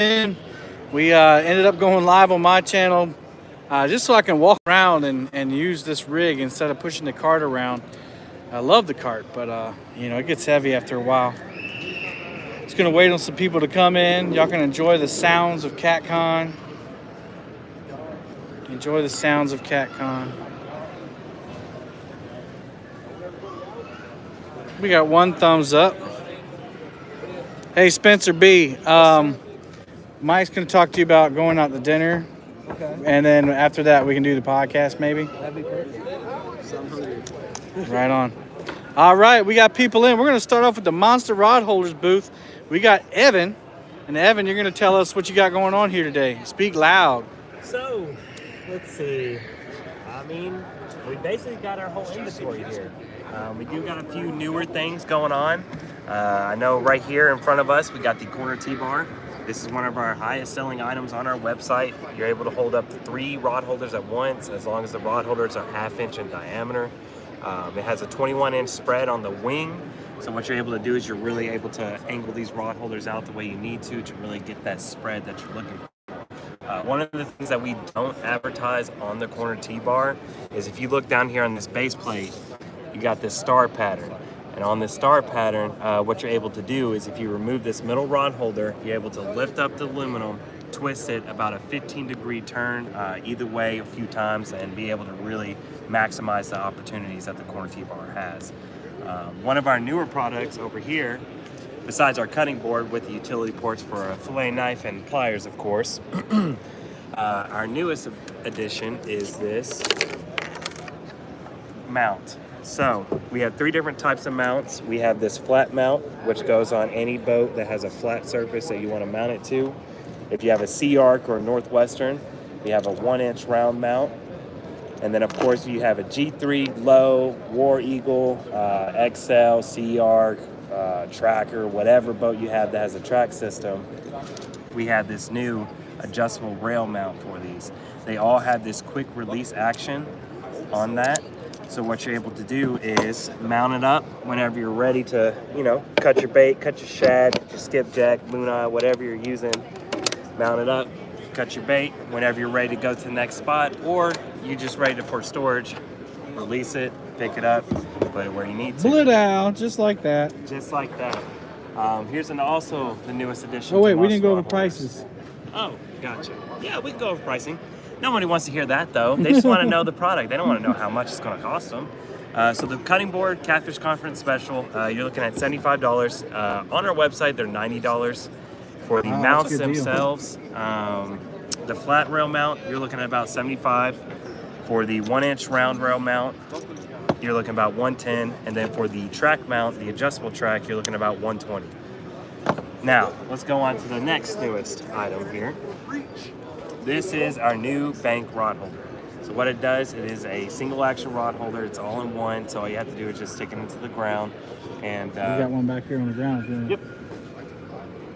in. We ended up going live on my channel just so I can walk around and use this rig instead of pushing the cart around. I love the cart, but you know, it gets heavy after a while. Just gonna wait on some people to come in. Y'all can enjoy the sounds of CatCon. Enjoy the sounds of CatCon. We got one thumbs up. Hey, Spencer B. Mike's going to talk to you about going out to dinner. Okay. And then after that, we can do the podcast maybe. That'd be perfect. I'm hungry. Right on. All right, we got people in. We're going to start off with the Monster Rod Holders booth. We got Evan. And Evan, you're going to tell us what you got going on here today. Speak loud. So, let's see. I mean, we basically got our whole inventory here. We do got a few newer things going on. I know right here in front of us, we got the corner T-bar. This is one of our highest selling items on our website. You're able to hold up to 3 rod holders at once, as long as the rod holders are 1/2 inch in diameter. It has a 21-inch spread on the wing. So what you're able to do is you're really able to angle these rod holders out the way you need to really get that spread that you're looking for. One of the things that we don't advertise on the corner T-bar is if you look down here on this base plate, you got this star pattern. And on this star pattern, what you're able to do is if you remove this middle rod holder, you're able to lift up the aluminum, twist it about a 15-degree turn either way a few times, and be able to really maximize the opportunities that the corner T-bar has. One of our newer products over here, besides our cutting board with the utility ports for a fillet knife and pliers, of course, our newest addition is this mount. So we have 3 different types of mounts. We have this flat mount, which goes on any boat that has a flat surface that you want to mount it to. If you have a Sea Arc or a Northwestern, we have a 1-inch round mount. And then of course you have a G3 low, War Eagle, XL, Sea Arc, Tracker, whatever boat you have that has a track system. We have this new adjustable rail mount for these. They all have this quick release action on that. So what you're able to do is mount it up whenever you're ready to, you know, cut your bait, cut your shad, cut your skipjack, luna, whatever you're using. Mount it up, cut your bait whenever you're ready to go to the next spot, or you're just ready for storage. Release it, pick it up, put it where you need to. Pull it out, just like that. Just like that. Here's also the newest addition. Oh, wait, to we didn't go over Monster Rod Holders. prices. Oh, gotcha. Yeah, we can go over pricing. Nobody wants to hear that though. They just want to know the product. They don't want to know how much it's going to cost them. So the cutting board, Catfish Conference Special, you're looking at $75. On our website, they're $90 for the mounts themselves. The flat rail mount, you're looking at about $75. For the 1-inch round rail mount, you're looking about $110. And then for the track mount, the adjustable track, you're looking about $120. Now, let's go on to the next newest item here. This is our new bank rod holder. So what it does, it is a single action rod holder. It's all in one. So all you have to do is just stick it into the ground. And We got one back here on the ground. Yep.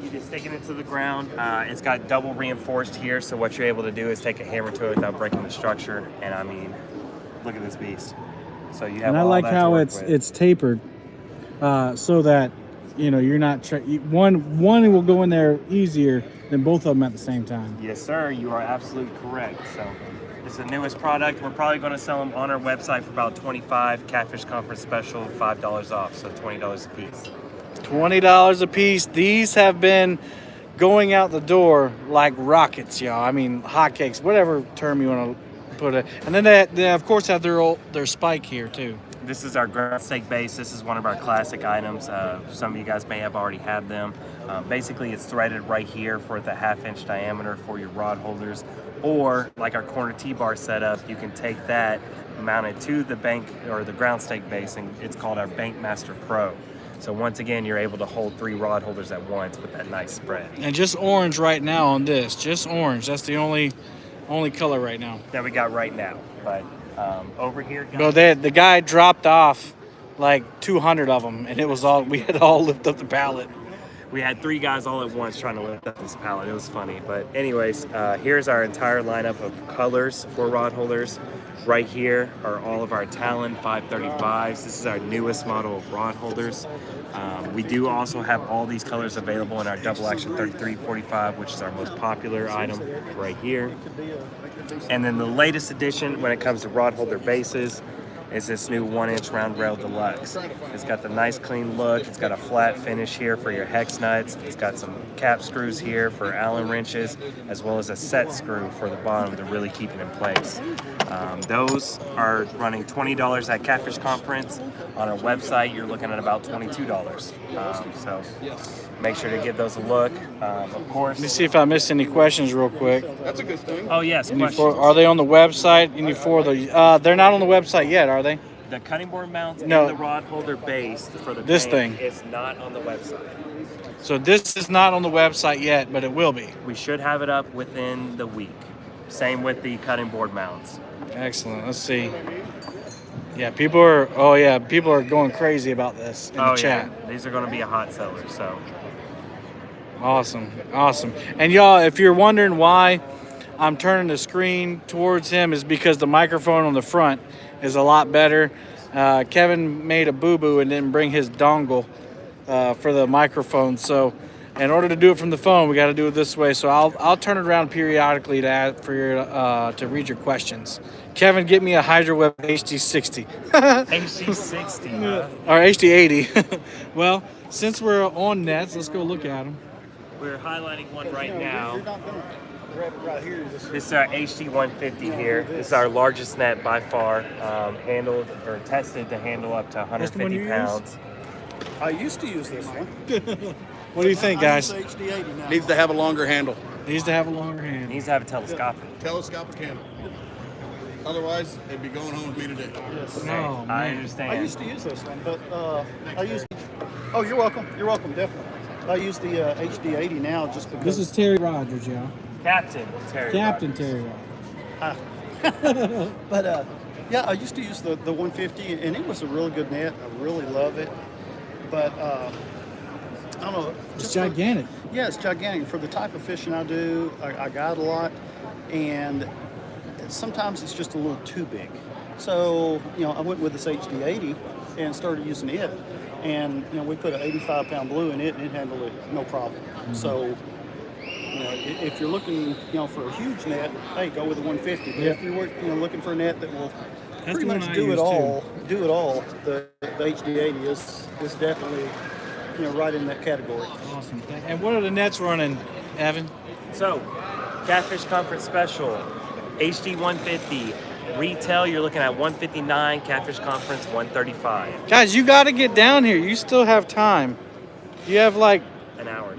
You just stick it into the ground. It's got double reinforced here. So what you're able to do is take a hammer to it without breaking the structure. And I mean, look at this beast. So you have. And I all like that to how work it's with. tapered, so that, you know, you're not one will go in there easier than both of them at the same time. Yes, sir. You are absolutely correct. So this is the newest product. We're probably going to sell them on our website for about $25. Catfish Conference Special, $5 off, so $20 a piece. $20 a piece. These have been going out the door like rockets, y'all. I mean, hotcakes, whatever term you want to put it. And then they of course have their spike here too. This is our ground stake base. This is one of our classic items. Some of you guys may have already had them. Basically, it's threaded right here for the 1/2 inch diameter for your rod holders. Or like our corner T-bar setup, you can take that, mount it to the bank or the ground stake base, and it's called our Bank Master Pro. So once again, you're able to hold 3 rod holders at once with that nice spread. And just orange right now on this. Just orange. That's the only color right now. That we got right now. But over here, guys. Bro, the guy dropped off like 200 of them, and it was all, we had to all lift up the pallet. We had 3 guys all at once trying to lift up this pallet. It was funny. But anyways, here's our entire lineup of colors for rod holders. Right here are all of our Talon 535s. This is our newest model of rod holders. We do also have all these colors available in our double action 3345, which is our most popular item right here. And then the latest addition when it comes to rod holder bases is this new 1-inch round rail deluxe. It's got the nice clean look. It's got a flat finish here for your hex nuts. It's got some cap screws here for Allen wrenches, as well as a set screw for the bottom to really keep it in place. Those are running $20 at Catfish Conference. On our website, you're looking at about $22. So make sure to give those a look. Of course. Let me see if I missed any questions real quick. That's a good thing. Oh yes, questions. Are they on the website? They're not on the website yet, are they? The cutting board mounts No. and the rod holder base for the This tank thing. is not on the website. So this is not on the website yet, but it will be. We should have it up within the week. Same with the cutting board mounts. Excellent. Let's see. Yeah, people are going crazy about this in the chat. Yeah, these are going to be a hot seller. So Awesome. And y'all, if you're wondering why I'm turning the screen towards him, is because the microphone on the front is a lot better. Kevin made a boo-boo and didn't bring his dongle for the microphone. So in order to do it from the phone, we got to do it this way. So I'll turn it around periodically to read your questions. Kevin, get me a HydroWeb HD60. HD60, huh? Or HD80. Well, since we're on nets, let's go look at them. We're highlighting one right now. You're not going to grab it right here. This is our HD150 here. This is our largest net by far, handled or tested to handle up to 150 pounds. I used to use this one. What do you think, guys? I use the HD80 now. Needs to have a longer handle. Needs to have a longer hand. Needs to have a telescopic. Telescopic handle. Otherwise, it'd be going home with me today. Yes. Okay, Oh, I man. understand. I used to use this one, but I used. Oh, you're welcome. You're welcome, definitely. I use the HD80 now just because. This is Terry Rogers, y'all. Captain Terry. Captain Rogers. Terry Rogers. But yeah, I used to use the 150, and it was a really good net. I really love it. But I don't know. It's just gigantic. Yeah, it's gigantic for the type of fishing I do. I guide a lot, and sometimes it's just a little too big. So I went with this HD80 and started using it. And we put an 85-pound blue in it, and it handled it no problem. Mm-hmm. So if you're looking for a huge net, hey, go with the 150. But if you're looking for a net that will That's pretty the one much I do use, it all, the HD80 is definitely right in that category. Awesome. And what are the nets running, Evan? So, Catfish Conference Special, HD 150. Retail, you're looking at 159. Catfish Conference, 135. Guys, you got to get down here. You still have time. You have like, An hour.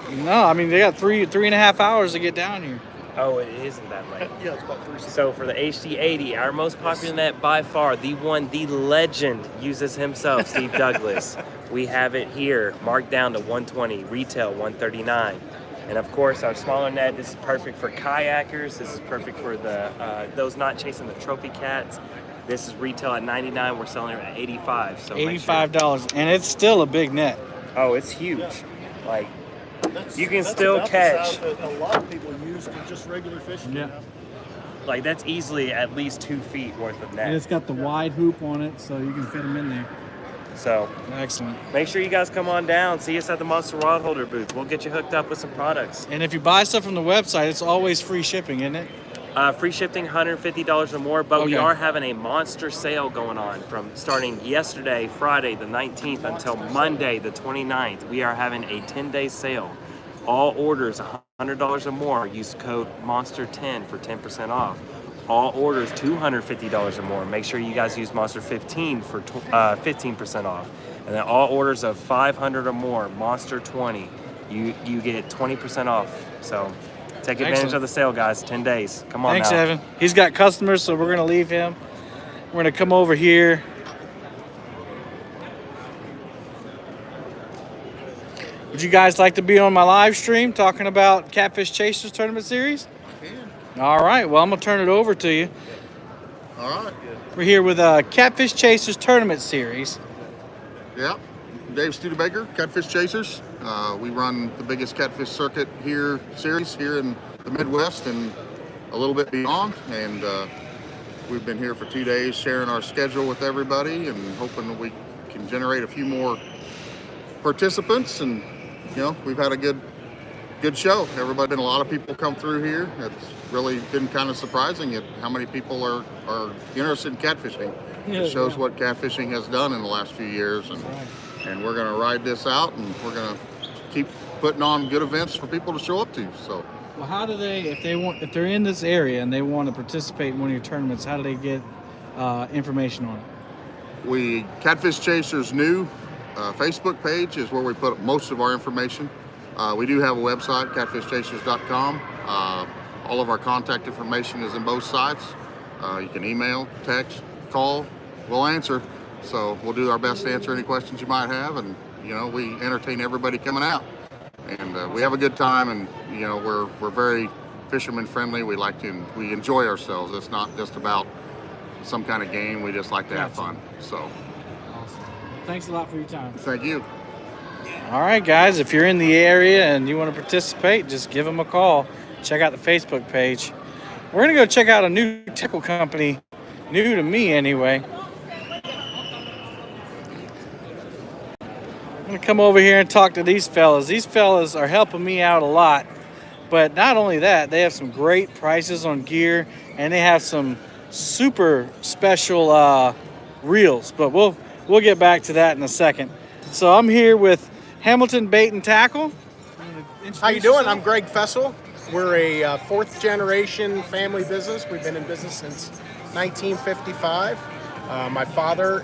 no, I mean, they got three and a half hours to get down here. Oh, it isn't that late. Yeah, it's about 3. So for the HD80, our most popular net by far, the legend uses himself, Steve Douglas. We have it here, marked down to 120, retail 139. And of course, our smaller net, this is perfect for kayakers. This is perfect for those not chasing the trophy cats. This is retail at 99. We're selling it at 85. So $85, and it's still a big net. Oh, it's huge. Like, you can That's still about the catch. size that a lot of people use for just regular fishing. Yeah. Like, that's easily at least 2 feet worth of And net. it's got the wide hoop on it, so you can fit them in there. So Excellent. make sure you guys come on down. See us at the Monster Rod Holder booth. We'll get you hooked up with some products. And if you buy stuff from the website, it's always free shipping, isn't it? Free shipping, $150 or more, but we Okay. are having a monster sale going on from starting yesterday, Friday the 19th, until Monday the 29th. We are having a 10-day sale. All orders $100 or more, use code MONSTER10 for 10% off. All orders $250 or more, make sure you guys use Monster15 for 15% off. And then all orders of $500 or more, Monster20, you get 20% off. So take advantage Excellent. of the sale, guys. 10 days. Come on Thanks, now. Evan. He's got customers, so we're going to leave him. We're going to come over here. Would you guys like to be on my live stream talking about Catfish Chasers Tournament Series? All right. Well, I'm going to turn it over to you. All right. We're here with Catfish Chasers Tournament Series. Yeah. Dave Studebaker, Catfish Chasers. We run the biggest catfish circuit series here in the Midwest and a little bit beyond. And we've been here for 2 days sharing our schedule with everybody and hoping that we can generate a few more participants, and you know, we've had a good show. Everybody, been a lot of people come through here. It's really been kind of surprising at how many people are interested in catfishing. Yeah, It shows yeah. what catfishing has done in the last few years, and we're going to ride this out, and we're going to keep putting on good events for people to show up to. So, Well, how do they, if they're in this area and they want to participate in one of your tournaments, how do they get information on it? Catfish Chasers new Facebook page is where we put most of our information. We do have a website, catfishchasers.com. All of our contact information is in both sites. You can email, text, call, we'll answer. So we'll do our best to answer any questions you might have, and you know, we entertain everybody coming out, and we have a good time, and you know, we're very fisherman friendly. We enjoy ourselves. It's not just about some kind of game. We just like to have fun. So Awesome. Thanks a lot for your time. thank you. All right, guys, if you're in the area and you want to participate, just give them a call. Check out the Facebook page. We're going to go check out a new tackle company, new to me anyway. I'm going to come over here and talk to these fellas. These fellas are helping me out a lot. But not only that, they have some great prices on gear, and they have some super special reels. But we'll get back to that in a second. So I'm here with Hamilton Bait and Tackle. How you doing? I'm Greg Fessel. We're a fourth generation family business. We've been in business since 1955. My father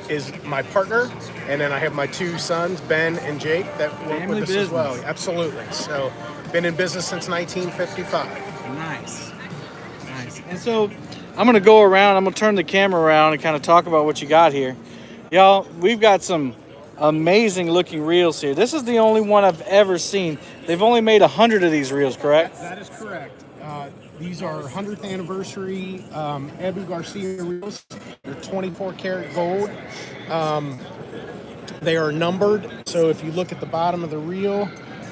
is my partner, and then I have my two sons, Ben and Jake, that work Family with us as well. business. Absolutely. So, been in business since 1955. Nice. And so I'm going to go around. I'm going to turn the camera around and kind of talk about what you got here. Y'all, we've got some amazing looking reels here. This is the only one I've ever seen. They've only made 100 of these reels, correct? That is correct. These are 100th anniversary Abu Garcia reels. They're 24 karat gold. They are numbered. So if you look at the bottom of the reel,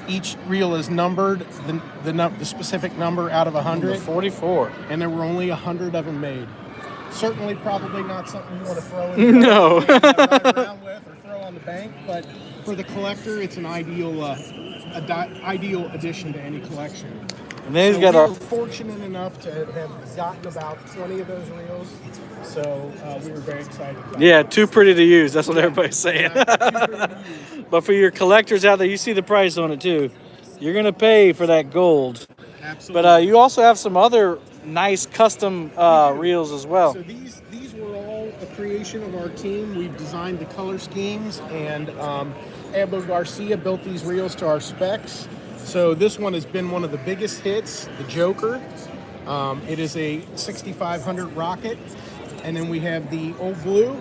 each reel is numbered, the specific number out of 100. 44. And there were only 100 of them made. Certainly, probably not something you want to throw in No. ride around with or throw on the bank, but for the collector, it's an ideal addition to any collection. And then he's So got we a were fortunate enough to have gotten about 20 of those reels, so we were very excited about yeah, too pretty to use. That's what everybody's saying. But for your collectors out there, you see the price on it too. You're gonna pay for that gold. Absolutely. But you also have some other nice custom reels as well. So these were all a creation of our team. We've designed the color schemes, and Abu Garcia built these reels to our specs. So this one has been one of the biggest hits, the Joker. It is a 6500 rocket, and then we have the Old Blue,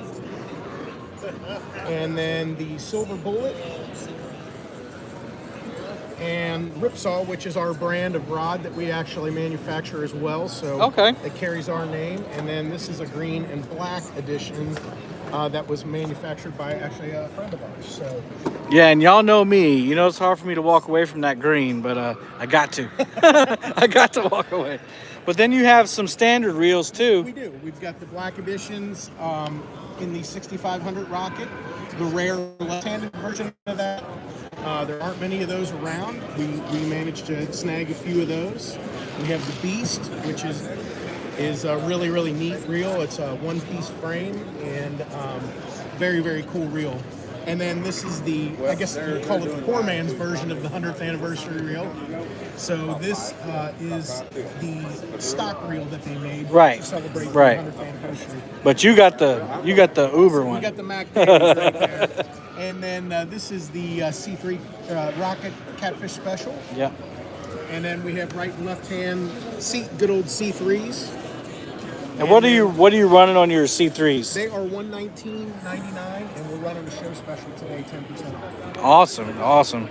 and then the Silver Bullet, and Ripsaw, which is our brand of rod that we actually manufacture as well. So Okay. it carries our name. And then this is a green and black edition that was manufactured by actually a friend of ours. So Yeah, and y'all know me. You know it's hard for me to walk away from that green, but I got to. I got to walk away. But then you have some standard reels too. we do. We've got the black editions in the 6500 rocket, the rare left-handed version of that. There aren't many of those around. We managed to snag a few of those. We have the Beast, which is a really, really neat reel. It's a one-piece frame and very, very cool reel. And then this is I guess we call it the poor man's version of the 100th anniversary reel. So this is the stock reel that they made Right, to celebrate right. the 100th anniversary. But you got the Uber We one. got the Mac Davies right there. And then this is the C3 Rocket Catfish Special. Yeah. And then we have right and left hand good old C3s. And what are you running on your C3s? They are $119.99, and we're running a show special today, 10% off. Awesome.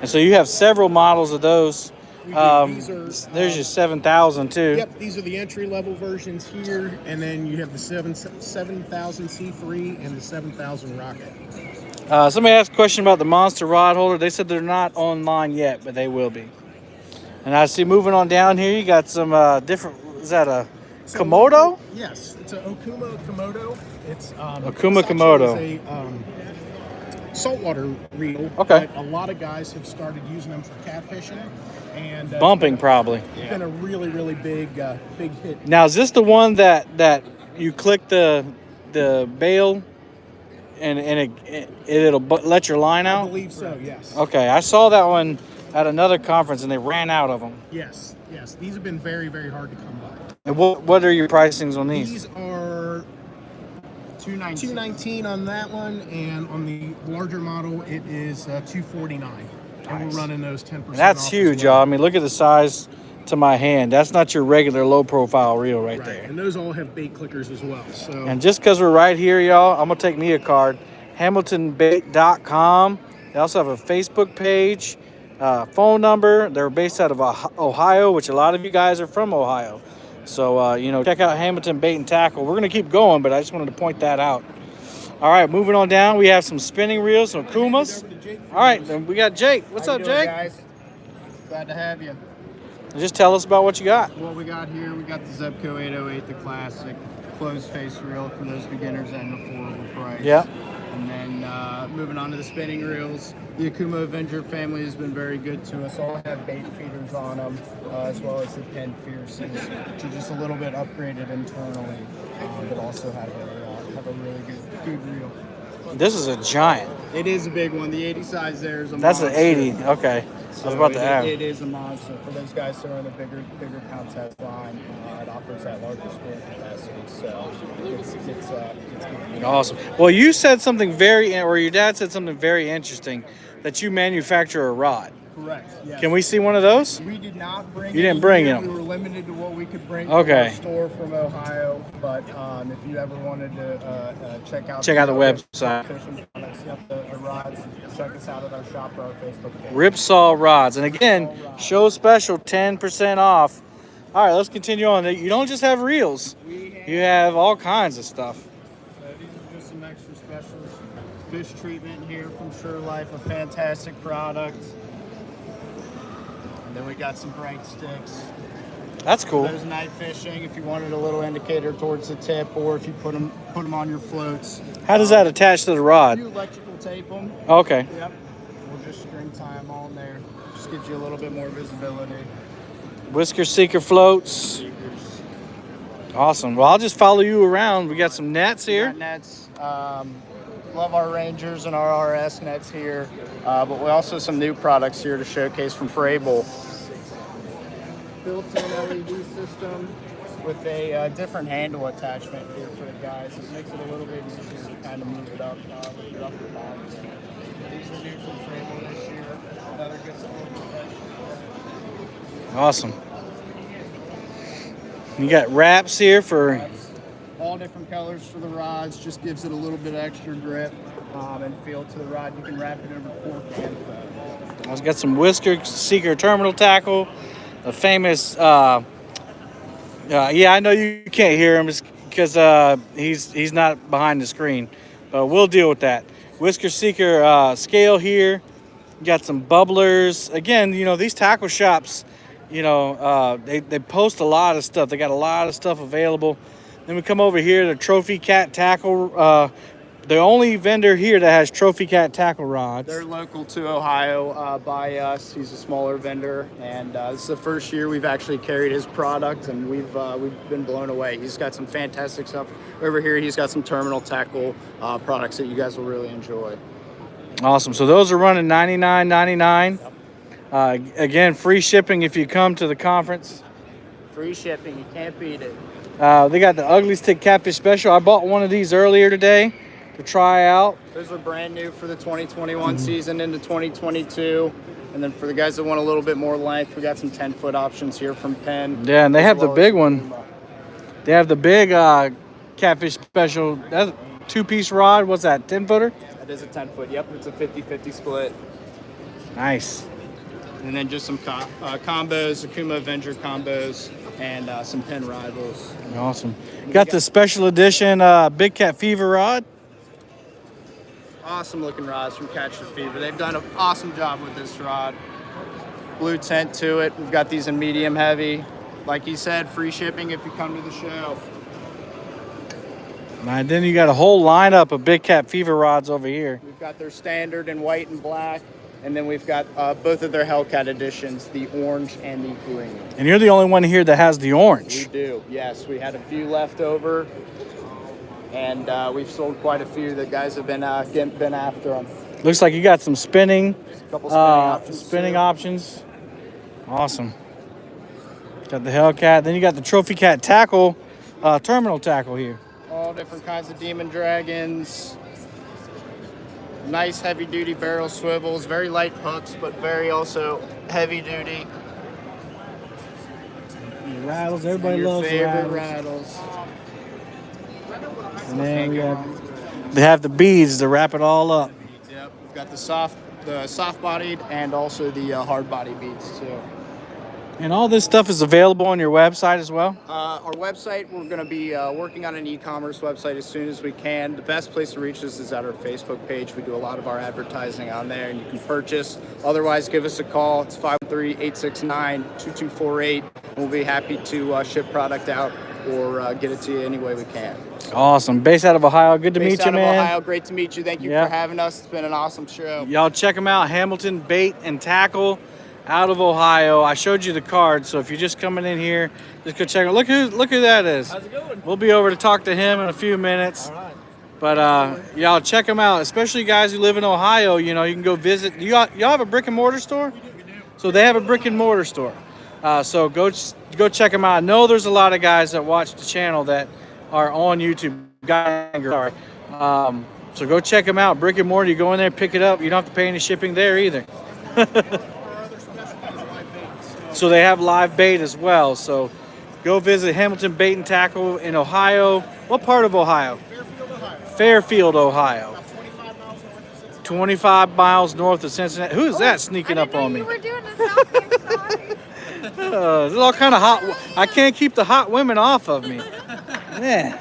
And so you have several models of those. We do. These are, There's your 7000 too. Yep, these are the entry level versions here, and then you have the 7000 C3 and the 7000 Rocket. Somebody asked a question about the Monster rod holder. They said they're not online yet, but they will be. And I see moving on down here, you got some different. Is that a Komodo? Yes, it's an Okuma Komodo. It's Okuma this actually Komodo. is saltwater reel. Okay. But a lot of guys have started using them for catfishing. And Bumping probably. It's been a really, really big hit. Now, is this the one that you click the bail and it'll let your line I out? believe so, yes. Okay, I saw that one at another conference and they ran out of them. Yes. These have been very, very hard to come by. And what are your pricings on these? These are $219 on that one, and on the larger model, it is $249. And we're running those 10%. That's off huge, as well. y'all. I mean, look at the size to my hand. That's not your regular low-profile reel right there. And those all have bait clickers as well. So. And just because we're right here, y'all, I'm going to take me a card. HamiltonBait.com. They also have a Facebook page, phone number. They're based out of Ohio, which a lot of you guys are from Ohio. So, check out Hamilton Bait and Tackle. We're going to keep going, but I just wanted to point that out. All right, moving on down, we have some spinning reels, some Kumas. All right, then we got Jake. What's up, Jake? Guys? Glad to have you. Just tell us about what you got. What we got here, we got the Zebco 808, the classic closed face reel for those beginners at an affordable price. Yeah. And then moving on to the spinning reels, the Akuma Avenger family has been very good to us. All have bait feeders on them, as well as the Penn Fierces, which are just a little bit upgraded internally, but also have a really good reel. This is a giant. It is a big one. The 80 size there is a That's monster. an 80. Okay. I was about to ask. It is a monster. For those guys who are in the bigger pound test line, it offers that larger spool capacity. So it's good. Awesome. Well, you said something your dad said something very interesting, that you manufacture a rod. Correct. Yes. Can we see one of those? We did not bring. You didn't bring them. We were limited to what we could bring. Okay. From our store from Ohio, but if you ever wanted to check out the website. Fishing products, the rods, check us out at our shop or our Facebook page. Ripsaw rods, and again, show special 10% off. All right, let's continue on. You don't just have reels; you have all kinds of stuff. So these are just some extra specials. Fish treatment here from Sure Life, a fantastic product. And then we got some bright sticks. That's cool. Those night fishing, if you wanted a little indicator towards the tip, or if you put them on your floats. How does that attach to the rod? You electrical tape them. Okay. Yep. We'll just string tie them on there. Just gives you a little bit more visibility. Whisker Seeker floats. Awesome. Well, I'll just follow you around. We got some nets here. We got nets. Love our Rangers and our RS nets here. But we also have some new products here to showcase from Frable. Built-in LED system with a different handle attachment here for the guys. It makes it a little bit easier to kind of move it up with your upper box. These are new from Frable this year. Another good selection. Awesome. You got wraps here for... All different colors for the rods, just gives it a little bit extra grip and feel to the rod. You can wrap it over cork and foam. I've got some Whisker Seeker terminal tackle, the famous. Yeah, I know you can't hear him because he's not behind the screen, but we'll deal with that. Whisker Seeker scale here. You got some bubblers. Again, these tackle shops, they post a lot of stuff. They got a lot of stuff available. Then we come over here to Trophy Cat Tackle. The only vendor here that has Trophy Cat tackle rods. They're local to Ohio by us. He's a smaller vendor, and this is the first year we've actually carried his product, and we've been blown away. He's got some fantastic stuff over here. He's got some terminal tackle products that you guys will really enjoy. Awesome. So those are running $99.99. Again, free shipping if you come to the conference. Free shipping. You can't beat it. They got the Ugly Stick Catfish Special. I bought one of these earlier today to try out. Those are brand new for the 2021 season into 2022. And then for the guys that want a little bit more length, we got some 10-foot options here from Penn. Yeah, and they have the big one. They have the big Catfish Special. That's a two-piece rod. What's that, 10-footer? That is a 10-foot. Yep, it's a 50-50 split. Nice. And then just some combos, Akuma Avenger combos, and some Penn Rivals. Awesome. Got the special edition Big Cat Fever rod. Awesome looking rods from Catch the Fever. They've done an awesome job with this rod. Blue tint to it. We've got these in medium heavy. Like he said, free shipping if you come to the show. And then you got a whole lineup of Big Cat Fever rods over here. We've got their standard in white and black, and then we've got both of their Hellcat editions, the orange and the green. And you're the only one here that has the We orange. do, yes. We had a few left over, and we've sold quite a few. The guys have been after them. Looks like you got some spinning, Couple spinning options. spinning too. options. Awesome. Got the Hellcat. Then you got the Trophy Cat tackle, terminal tackle here. All different kinds of Demon Dragons. Nice heavy duty barrel swivels, very light hooks, but very also heavy duty. The rattles, everybody Your loves the favorite rattles. rattles. And then they have the beads to wrap it all up. Yep, we've got the soft bodied and also the hard body beads too. And all this stuff is available on your website as well? Our website, we're going to be working on an e-commerce website as soon as we can. The best place to reach us is at our Facebook page. We do a lot of our advertising on there, and you can purchase. Otherwise, give us a call. It's 513-869-2248. We'll be happy to ship product out or get it to you any way we can. Awesome. Based out of Ohio. Good to meet Based you, out of man. Ohio, great to meet you. Thank you Yeah. for having us. It's been an awesome show. Y'all check them out. Hamilton Bait and Tackle out of Ohio. I showed you the card, so if you're just coming in here, just go check it. Look who that is. How's it going? We'll be over to talk to him in a few minutes. All right. But y'all check them out, especially guys who live in Ohio. You know, you can go visit. Y'all have a brick and mortar store? We do. So they have a brick and mortar store. So go check them out. I know there's a lot of guys that watch the channel that are on YouTube. Sorry. So go check them out. Brick and mortar. You go in there, pick it up. You don't have to pay any shipping there either. So they have live bait as well. So go visit Hamilton Bait and Tackle in Ohio. What part of Ohio? Fairfield, Ohio. 25 miles north of Cincinnati. Who is that sneaking up on me? You were doing a selfie, sorry. There's all kind of hot. I can't keep the hot women off of me. Man,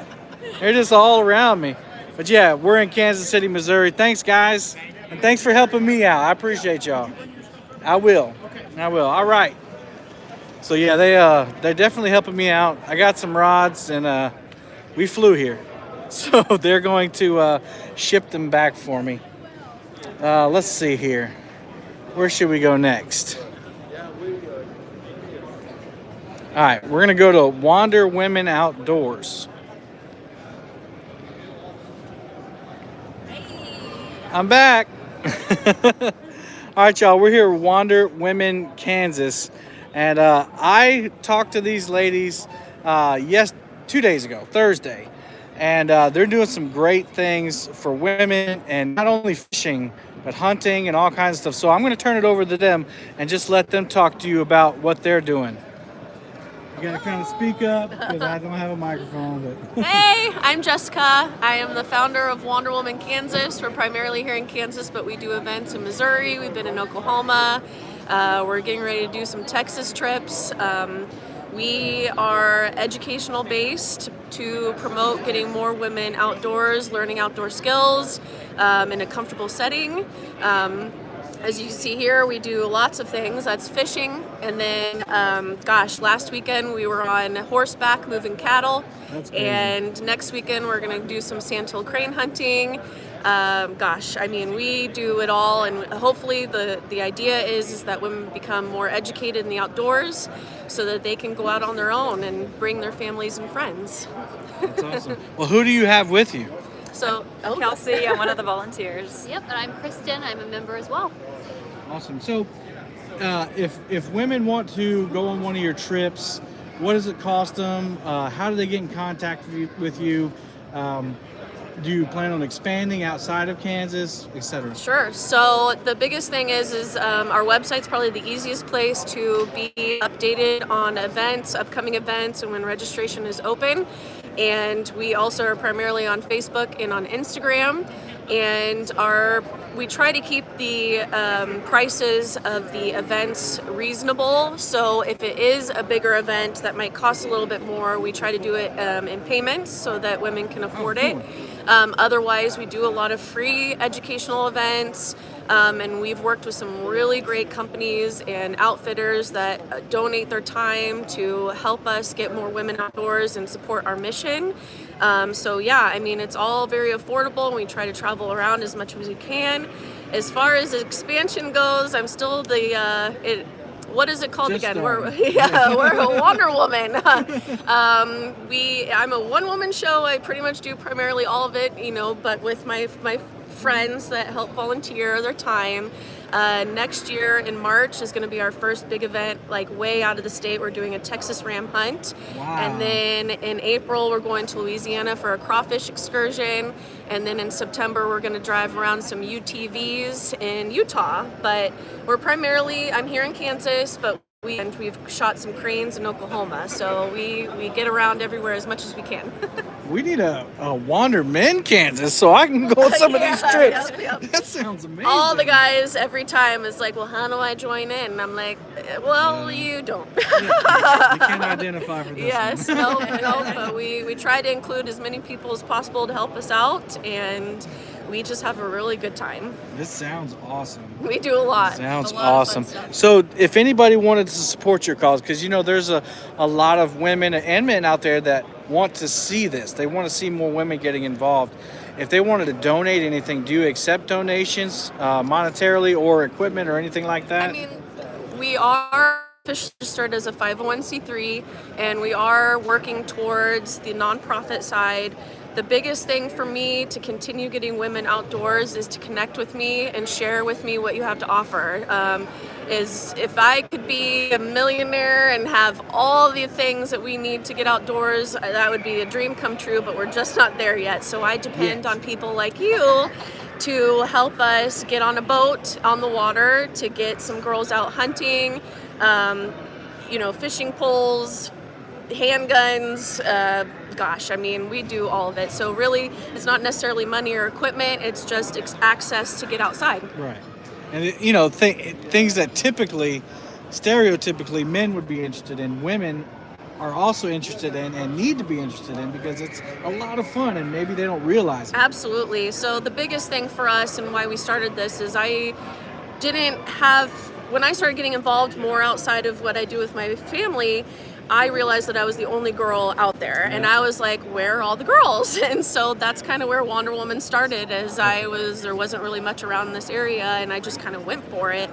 they're just all around me. But yeah, we're in Kansas City, Missouri. Thanks, guys, and thanks for helping me out. I appreciate y'all. I will. All right. So yeah, they're definitely helping me out. I got some rods, and we flew here, so they're going to ship them back for me. Let's see here. Where should we go next? All right, we're gonna go to Wander Women Outdoors. I'm back. All right, y'all, we're here at Wander Women, Kansas. And I talked to these ladies 2 days ago, Thursday. And they're doing some great things for women, and not only fishing, but hunting and all kinds of stuff. So I'm going to turn it over to them and just let them talk to you about what they're doing. You got to kind of speak up because I don't have a microphone. But Hey, I'm Jessica. I am the founder of Wonder Woman Kansas. We're primarily here in Kansas, but we do events in Missouri. We've been in Oklahoma. We're getting ready to do some Texas trips. We are educational based to promote getting more women outdoors, learning outdoor skills in a comfortable setting. As you can see here, we do lots of things. That's fishing, and then, last weekend we were on horseback moving cattle. That's crazy. And next weekend we're gonna do some sandhill crane hunting. We do it all, and hopefully the idea is that women become more educated in the outdoors so that they can go out on their own and bring their families and friends. that's awesome. Well, who do you have with you? So, Kelsey, I'm one of the volunteers. Yep, and I'm Kristen. I'm a member as well. Awesome. So, if women want to go on one of your trips, what does it cost them? How do they get in contact with you? Do you plan on expanding outside of Kansas, etc.? Sure. So the biggest thing is our website's probably the easiest place to be updated on events, upcoming events, and when registration is open. And we also are primarily on Facebook and on Instagram. And we try to keep the prices of the events reasonable. So if it is a bigger event that might cost a little bit more, we try to do it in payments so that women can afford it. Otherwise, we do a lot of free educational events, and we've worked with some really great companies and outfitters that donate their time to help us get more women outdoors and support our mission. So yeah, I mean, it's all very affordable, and we try to travel around as much as we can. As far as expansion goes, I'm still what is it called Just again? starting. We're a Wonder Woman. I'm a one-woman show. I pretty much do primarily all of it, but with my friends that help volunteer their time. Next year in March is going to be our first big event, like way out of the state. We're doing a Texas ram hunt. Wow. And then in April, we're going to Louisiana for a crawfish excursion. And then in September, we're going to drive around some UTVs in Utah. But I'm here in Kansas, but we've shot some cranes in Oklahoma. So we get around everywhere as much as we can. We need a Wanderman, Kansas, so I can go on some of these trips. Yeah. That sounds amazing. All the guys every time is like, well, how do I join in? And I'm like, well, you don't. You can't identify for this. Yes, one. no, but we try to include as many people as possible to help us out, and we just have a really good time. This sounds awesome. We do a lot. Sounds a lot of awesome. fun stuff. So if anybody wanted to support your cause, because there's a lot of women and men out there that want to see this. They want to see more women getting involved. If they wanted to donate anything, do you accept donations monetarily or equipment or anything like that? I mean, we are officially registered as a 501c3, and we are working towards the nonprofit side. The biggest thing for me to continue getting women outdoors is to connect with me and share with me what you have to offer. Is if I could be a millionaire and have all the things that we need to get outdoors, that would be a dream come true, but we're just not there yet. So I depend on people like you to help us get on a boat on the water, to get some girls out hunting, fishing poles, handguns, gosh, I mean, we do all of it. So really, it's not necessarily money or equipment, it's just access to get outside. Right. And things that stereotypically men would be interested in, women are also interested in and need to be interested in, because it's a lot of fun and maybe they don't realize it. Absolutely. So the biggest thing for us and why we started this is when I started getting involved more outside of what I do with my family, I realized that I was the only girl out there, and I was like, where are all the girls? And so that's kind of where Wonder Woman started, as there wasn't really much around in this area, and I just kind of went for it.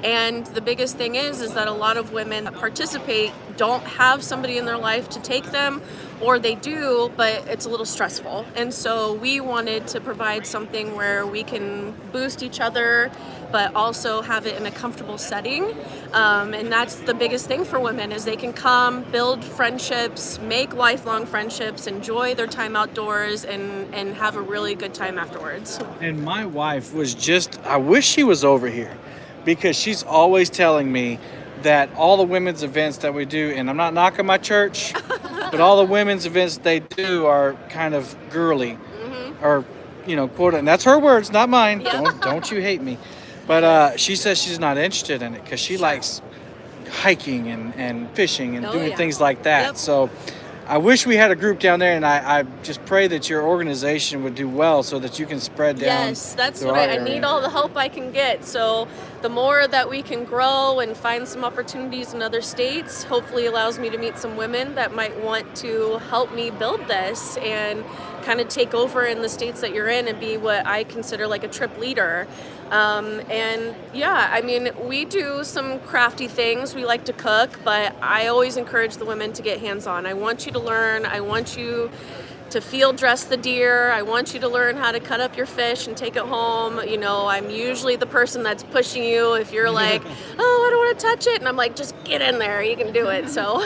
And the biggest thing is that a lot of women that participate don't have somebody in their life to take them, or they do, but it's a little stressful. And so we wanted to provide something where we can boost each other, but also have it in a comfortable setting. And that's the biggest thing for women, is they can come, build friendships, make lifelong friendships, enjoy their time outdoors, and have a really good time afterwards. And my wife I wish she was over here, because she's always telling me that all the women's events that we do, and I'm not knocking my church, but all the women's events they do are kind of girly, or quote, and that's her words, not mine. Don't you hate me. But she says she's not interested in it because she likes hiking and fishing and doing things like that. Yep. So I wish we had a group down there, and I just pray that your organization would do well so that you can spread down. Yes, that's what I need, all the help I can get. So the more that we can grow and find some opportunities in other states, hopefully allows me to meet some women that might want to help me build this and kind of take over in the states that you're in and be what I consider like a trip leader. And yeah, I mean, we do some crafty things. We like to cook, but I always encourage the women to get hands-on. I want you to learn. I want you to field dress the deer. I want you to learn how to cut up your fish and take it home. I'm usually the person that's pushing you if you're like, oh, I don't want to touch it. And I'm like, just get in there. You can do it. So.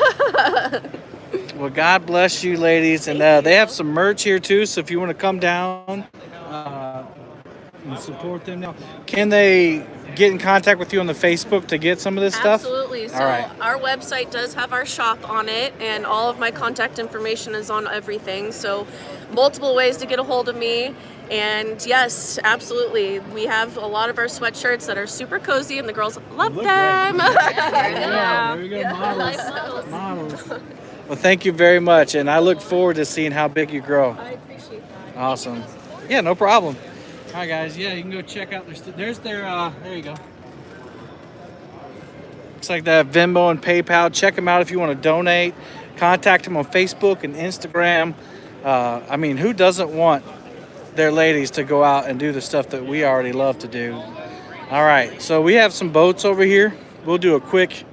Well, God bless you, ladies. And they have some merch here, too. So if you want to come down and support them now, can they get in contact with you on the Facebook to get some of this stuff? Absolutely. So all right. Our website does have our shop on it, and all of my contact information is on everything. So multiple ways to get a hold of me. And yes, absolutely. We have a lot of our sweatshirts that are super cozy, and the girls love them. There we go. Models. Well, thank you very much, and I look forward to seeing how big you grow. I appreciate that. Awesome. Yeah, no problem. All right, guys. Yeah, you can go check out there's their, there you go. Looks like they have Venmo and PayPal. Check them out if you want to donate. Contact them on Facebook and Instagram. I mean, who doesn't want their ladies to go out and do the stuff that we already love to do? All right, so we have some boats over here. We'll do a quick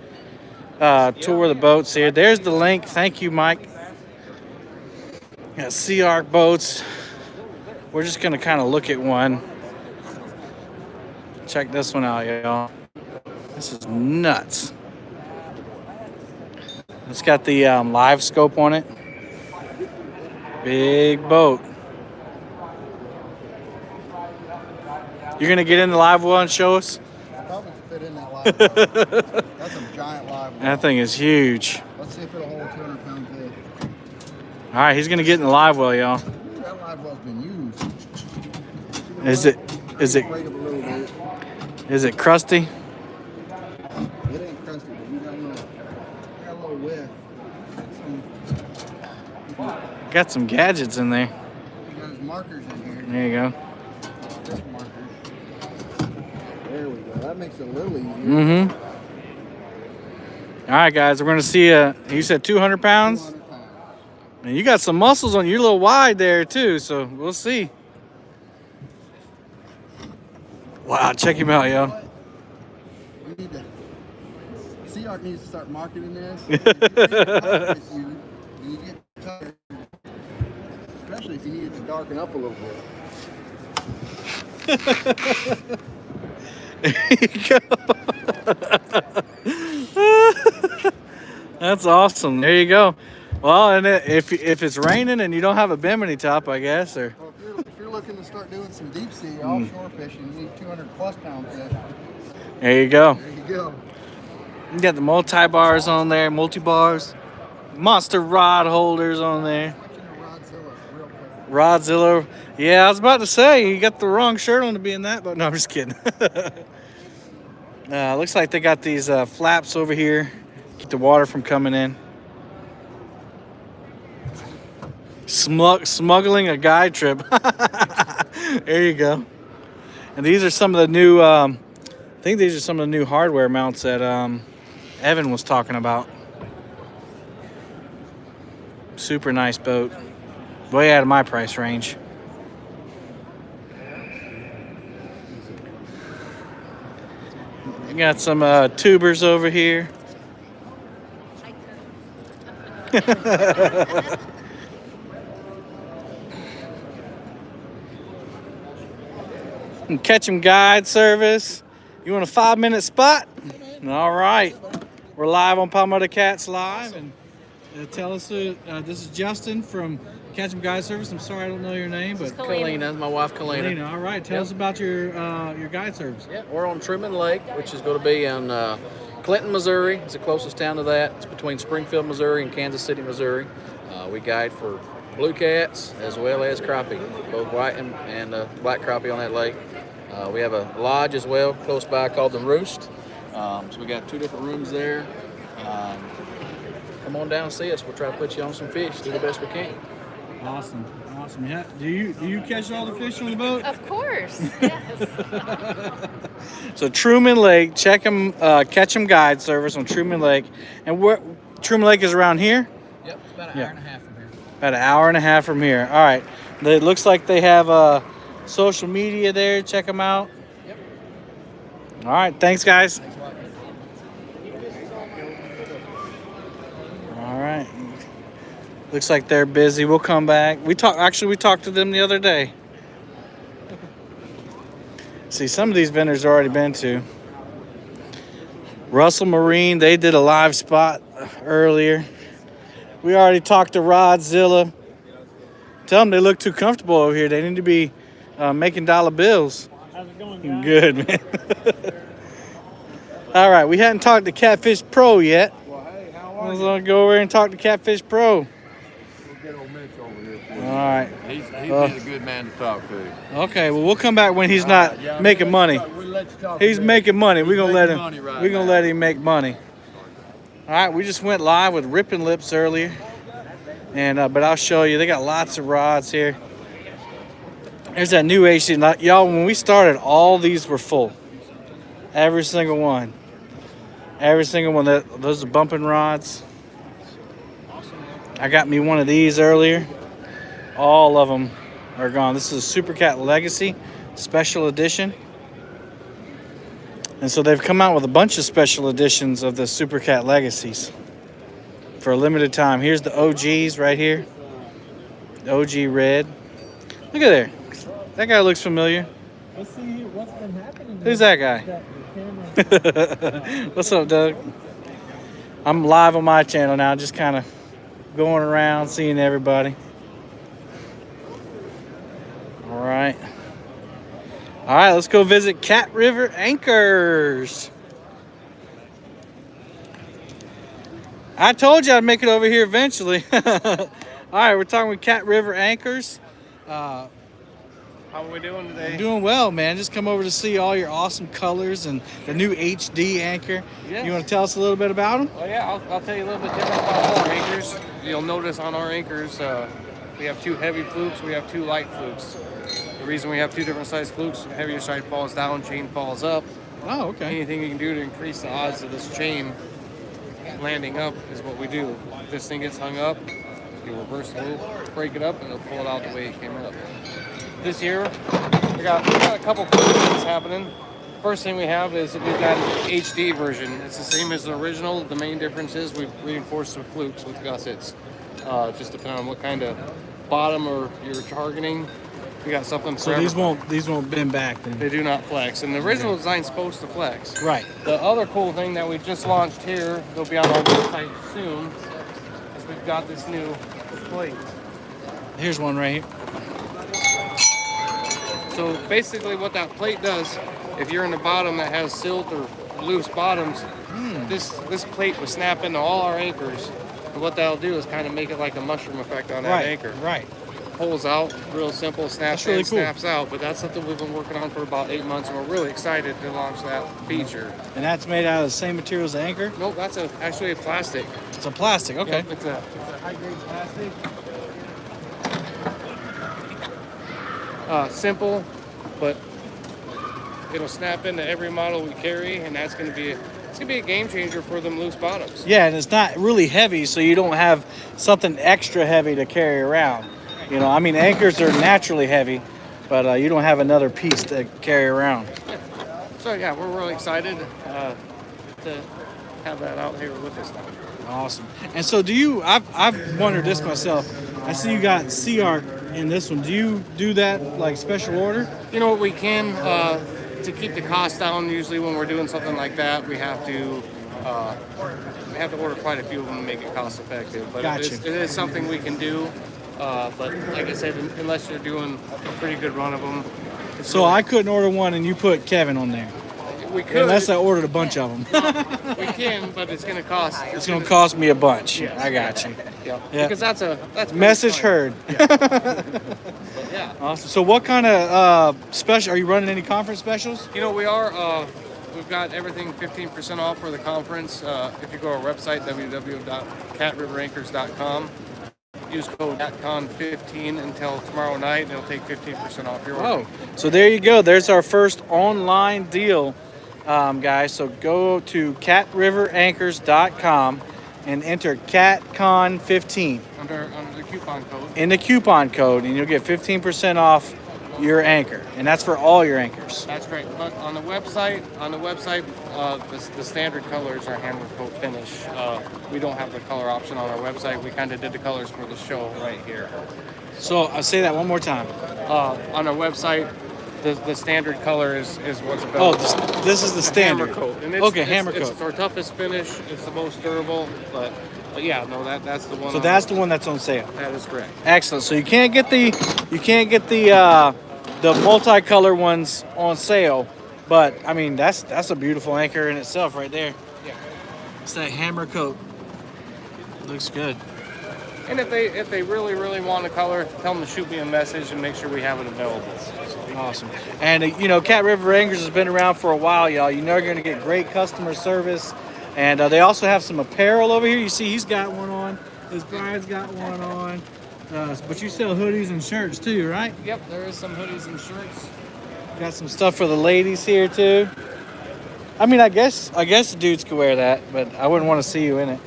tour of the boats here. There's the link. Thank you, Mike. Got Sea Arc boats. We're just gonna kind of look at one. Check this one out, y'all. This is nuts. It's got the live scope on it. Big boat. You're gonna get in the live well and show us? Probably fit in that live well. That's a giant live well. That thing is huge. Let's see if it'll hold 200 pound fish. All right, he's gonna get in the live well, y'all. That live well's been used. Is it Break up a little bit. is it crusty? It ain't crusty, but you got a little width. Got some gadgets in there. There's markers in here. There you go. Fish markers. There we go. That makes it a little easier. Mm-hmm. All right, guys, we're gonna see you said 200 pounds? 200 pounds. And you got some muscles on you. You're a little wide there too, so we'll see. Wow, check him out, yo. We need to. Sea Arc needs to start marketing this. If you take it out with you, and you get tired, especially if you need it to darken up a little bit. There you go. That's awesome. There you go. Well, and if it's raining and you don't have a bimini top, I guess, or Well, if you're looking to start doing some deep sea offshore fishing, you need 200 plus pound fish. there you go. There you go. You got the multi-bars on there, multi-bars, monster rod holders on there. Watching the Rodzilla real quick. Rodzilla. Yeah, I was about to say, you got the wrong shirt on to be in that, but no, I'm just kidding. Looks like they got these flaps over here. Keep the water from coming in. Smuggling a guide trip. There you go. And these are some of the new, I think these are some of the new hardware mounts that Evan was talking about. Super nice boat. Way out of my price range. We got some tubers over here. Catch 'em guide service. You want a 5-minute spot? All right. We're live on Palmetto Cats Live. And tell us, this is Justin from Catch 'em Guide Service. I'm sorry I don't know your name, but Kalina, that's my wife Kalina. Kalina, all right. Tell us about your guide service. Yeah, we're on Truman Lake, which is going to be in Clinton, Missouri. It's the closest town to that. It's between Springfield, Missouri and Kansas City, Missouri. We guide for blue cats as well as crappie, both white and black crappie on that lake. We have a lodge as well close by called the Roost. So we got 2 different rooms there. Come on down and see us. We'll try to put you on some fish, do the best we can. Awesome. Yeah. Do you catch all the fish on the boat? Of course, yes. So Truman Lake, check them, Catch 'em Guide service on Truman Lake. And where Truman Lake is around here? Yep, it's about an hour and a half from here. About an hour and a half from here. All right. It looks like they have social media there. Check them out. Yep. All right. Thanks, guys. Thanks a lot. All right. Looks like they're busy. We'll come back. We talked to them the other day. See, some of these vendors I've already been to. Russell Marine, they did a live spot earlier. We already talked to Rodzilla. Tell them they look too comfortable over here. They need to be making dollar bills. How's it going, guys? Good, man. All right, we hadn't talked to Catfish Pro yet. Well, hey, how are Let's you? go over here and talk to Catfish Pro. We'll get old Mitch over here for you. All right. He's a good man to talk to. Okay, well, we'll come back when he's not making money. We'll let you talk He's to him. making money. We're gonna let him. Money right We're gonna now. let him make money. All right, we just went live with Ripping Lips earlier, and but I'll show you. They got lots of rods here. There's that new AC. Y'all, when we started, all these were full. Every single one. Every single one. Those are bumping rods. I got me one of these earlier. all of them are gone. This is a Super Cat Legacy special edition. And so they've come out with a bunch of special editions of the Super Cat Legacies for a limited time. Here's the OGs right here. The OG red. Look at there. That guy looks familiar. Let's see what's been happening. Who's that guy? What's up, Doug? I'm live on my channel now, just kind of going around, seeing everybody. All right. All right, let's go visit Cat River Anchors. I told you I'd make it over here eventually. All right, we're talking with Cat River Anchors. How are we doing today? Doing well, man. Just come over to see all your awesome colors and the new HD anchor. Yes. You want to tell us a little bit about them? Well, yeah, I'll tell you a little bit different about our anchors. You'll notice on our anchors, we have 2 heavy flukes, we have 2 light flukes. The reason we have 2 different size flukes, the heavier side falls down, chain falls up. Oh, okay. Anything you can do to increase the odds of this chain landing up is what we do. If this thing gets hung up, you reverse the loop, break it up, and it'll pull it out the way it came up. This year, we got a couple cool things happening. First thing we have is we've got an HD version. It's the same as the original. The main difference is we've reinforced the flukes with gussets. Just depending on what kind of bottom or you're targeting. We got something for So these won't bend back then. They do not flex. And the original design's supposed to flex. Right. The other cool thing that we just launched here, they'll be on our website soon, is we've got this new plate. Here's one right here. So basically what that plate does, if you're in the bottom that has silt or loose bottoms, this plate will snap into all our anchors. And what that'll do is kind of make it like a mushroom effect on that anchor. Right. Pulls out, real simple, snaps really in, cool. snaps out. But that's something we've been working on for about 8 months, and we're really excited to launch that feature. And that's made out of the same material as the anchor? Nope, that's actually a plastic. It's a plastic, okay. Yep, it's a high-grade plastic. Simple, but it'll snap into every model we carry, and that's going to be a game changer for them loose bottoms. Yeah, and it's not really heavy, so you don't have something extra heavy to carry around. You know, I mean, anchors are naturally heavy, but you don't have another piece to carry around. So yeah, we're really excited to have that out here with us now. Awesome. And so do you, I've wondered this myself. I see you got Sea Art in this one. Do you do that like special order? You know what, we can, to keep the cost down, usually when we're doing something like that, we have to order quite a few of them to make it cost effective. But Gotcha. it is something we can do. But like I said, unless you're doing a pretty good run of them. So I couldn't order one and you put Kevin on there. We could. Unless I ordered a bunch of them. We can, but it's going to cost. It's going to cost me a bunch. Yes. I got you. Yeah. Yeah. Because that's message heard. Yeah. Awesome. So what kind of special, are you running any conference specials? You know, we are. We've got everything 15% off for the conference. If you go to our website, www.catriverankers.com, use code CATCON15 until tomorrow night, and it'll take 15% off your order. Oh, so there you go. There's our first online deal, guys. So go to catriverankers.com and enter CATCON15 Under the coupon code. in the coupon code, and you'll get 15% off your anchor, and that's for all your anchors. That's great. But on the website, the standard colors are hammer coat finish. We don't have the color option on our website. We kind of did the colors for the show right here. So I'll say that one more time. On our website, the standard color is what's available. Oh, this is the standard. Hammer coat. And Hammer coat. It's our toughest finish. It's the most durable, but yeah, no, that's the one. So that's the one that's on sale. That is correct. Excellent. So you can't get the multicolor ones on sale, but I mean that's a beautiful anchor in itself right there. Yeah. It's that hammer coat. Looks good. And if they really want a color, tell them to shoot me a message and make sure we have it available. Awesome. And you know, Cat River Anchors has been around for a while, y'all. You know you're gonna get great customer service, and they also have some apparel over here. You see, he's got one on. His bride's got one on. But you sell hoodies and shirts too, right? Yep, there is some hoodies and shirts. Got some stuff for the ladies here too. I mean, I guess the dudes could wear that, but I wouldn't want to see you in it.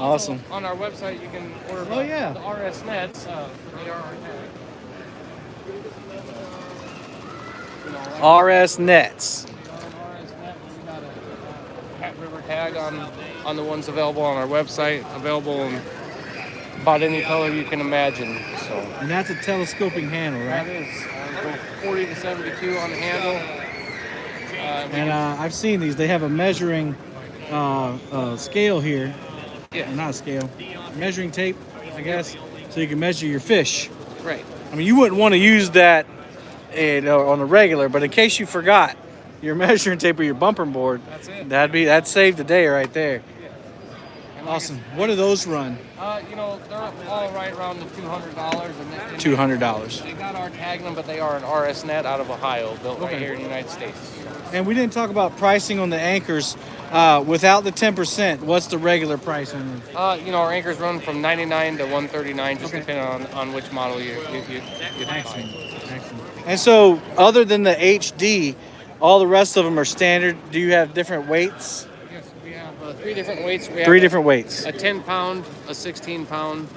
Awesome. On our website, you can order Oh, yeah. the RS nets. They are our tag. RS nets. Cat River tag on the ones available on our website, available in about any color you can imagine. So. And that's a telescoping handle, right? That is. Go 40 to 72 on the handle. And I've seen these. They have a measuring scale here. Yeah. Not a scale. Measuring tape, I guess, so you can measure your fish. Right. I mean, you wouldn't want to use that on a regular, but in case you forgot your measuring tape or your bumper board, that's it. That'd save the day right there. Awesome. What do those run? They're all right around the $200. $200. They got our tag them, but they are an RS net out of Ohio, built right here in the United States. And we didn't talk about pricing on the anchors. Without the 10%, what's the regular price on them? Our anchors run from $99 to $139, just depending on which model you Excellent. Excellent. And so, other than the HD, all the rest of them are standard. Do you have different weights? Yes, we have 3 different weights. We have Three different weights. A 10-pound, a 16-pound,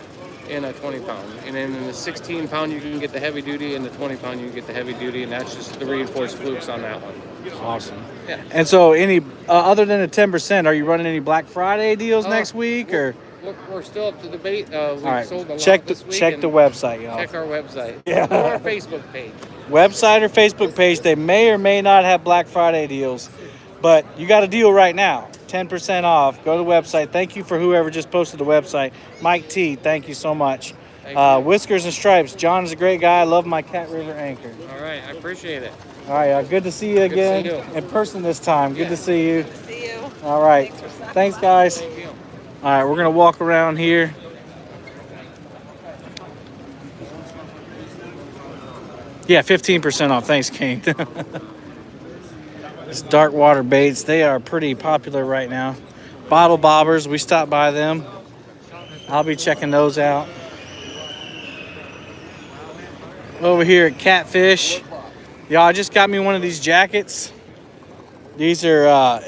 and a 20-pound. And then in the 16-pound, you can get the heavy duty, and the 20-pound, you can get the heavy duty, and that's just the reinforced flukes on that one. Awesome. Yeah. And so, any other than the 10%, are you running any Black Friday deals next week, or? We're still up to debate. We've sold a lot Check this week. the website, y'all. Check our website. Yeah. Or our Facebook page. Website or Facebook page. They may or may not have Black Friday deals, but you got a deal right now. 10% off. Go to the website. Thank you for whoever just posted the website. Mike T, thank you so much. Whiskers and Stripes. John is a great guy. I love my Cat River anchor. All right, I appreciate it. All right, good to see you again. to see you. In person this time. Good to see you. Good to see you. All right. Thanks, guys. Thank you. All right, we're going to walk around here. Yeah, 15% off. Thanks, Kane. It's dark water baits. They are pretty popular right now. Bottle bobbers, we stopped by them. I'll be checking those out. Over here at Catfish. Y'all, I just got me one of these jackets. These are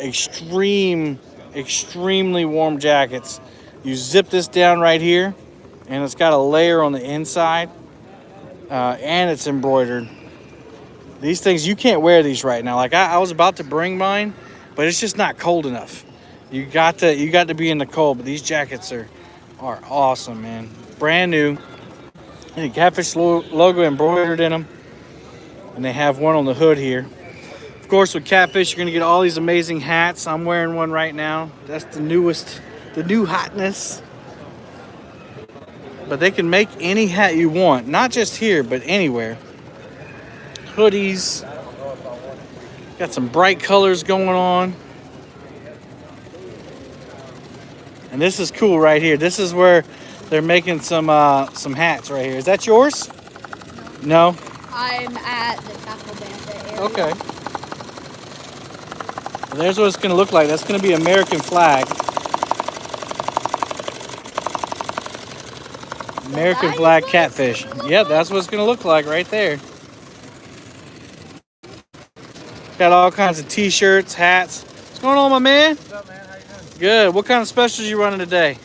extremely warm jackets. You zip this down right here, and it's got a layer on the inside, and it's embroidered. These things, you can't wear these right now. Like I was about to bring mine, but it's just not cold enough. You got to be in the cold. But these jackets are awesome, man. Brand new. And the Catfish logo embroidered in them, and they have one on the hood here. Of course, with Catfish, you're gonna get all these amazing hats. I'm wearing one right now. That's the newest, the new hotness. But they can make any hat you want, not just here, but anywhere. Hoodies. Got some bright colors going on. And this is cool right here. This is where they're making some hats right here. Is that yours? No? I'm at the Tackle Bandit area. Okay. Well, there's what it's going to look like. That's going to be American flag. American flag catfish. Yep, that's what it's going to look like right there. Got all kinds of t-shirts, hats. What's going on, my man? What's up, man? How you doing? Good. What kind of specials you running today?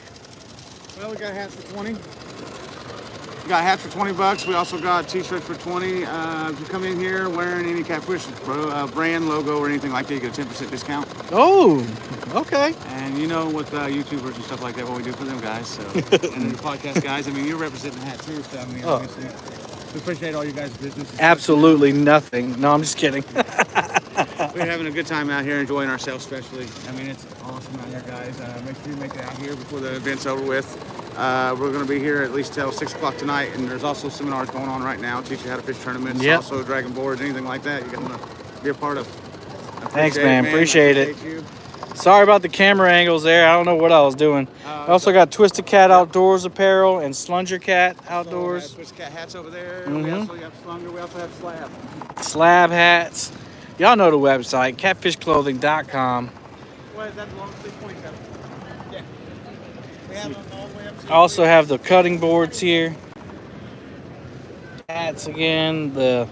Well, we got hats for 20. We got hats for $20. We also got t-shirts for 20. If you come in here wearing any Catfish Pro brand logo or anything like that, you get a 10% discount. Oh, okay. And you know with YouTubers and stuff like that, what we do for them guys. So, and then the podcast guys. I mean, you're representing the hat too. So I mean, obviously, we appreciate all you guys' business. Absolutely nothing. No, I'm just kidding. We're having a good time out here, enjoying ourselves, especially. I mean, it's awesome out here, guys. Make sure you make it out here before the event's over with. We're going to be here at least till 6 o'clock tonight, and there's also seminars going on right now, teach you how to fish tournaments, also dragon boards, anything like that. You're going to be a part of. Thanks, man. Appreciate it. Sorry about the camera angles there. I don't know what I was doing. I also got Twisted Cat Outdoors apparel and Slunger Cat Outdoors. So Twisted Cat hats over there. Mm-hmm. We also have Slunger. We also have Slab. Slab hats. Y'all know the website, catfishclothing.com. What is that? The long sleeve 27? Yeah. We have them all the way up to I also have the cutting boards here. Hats again, the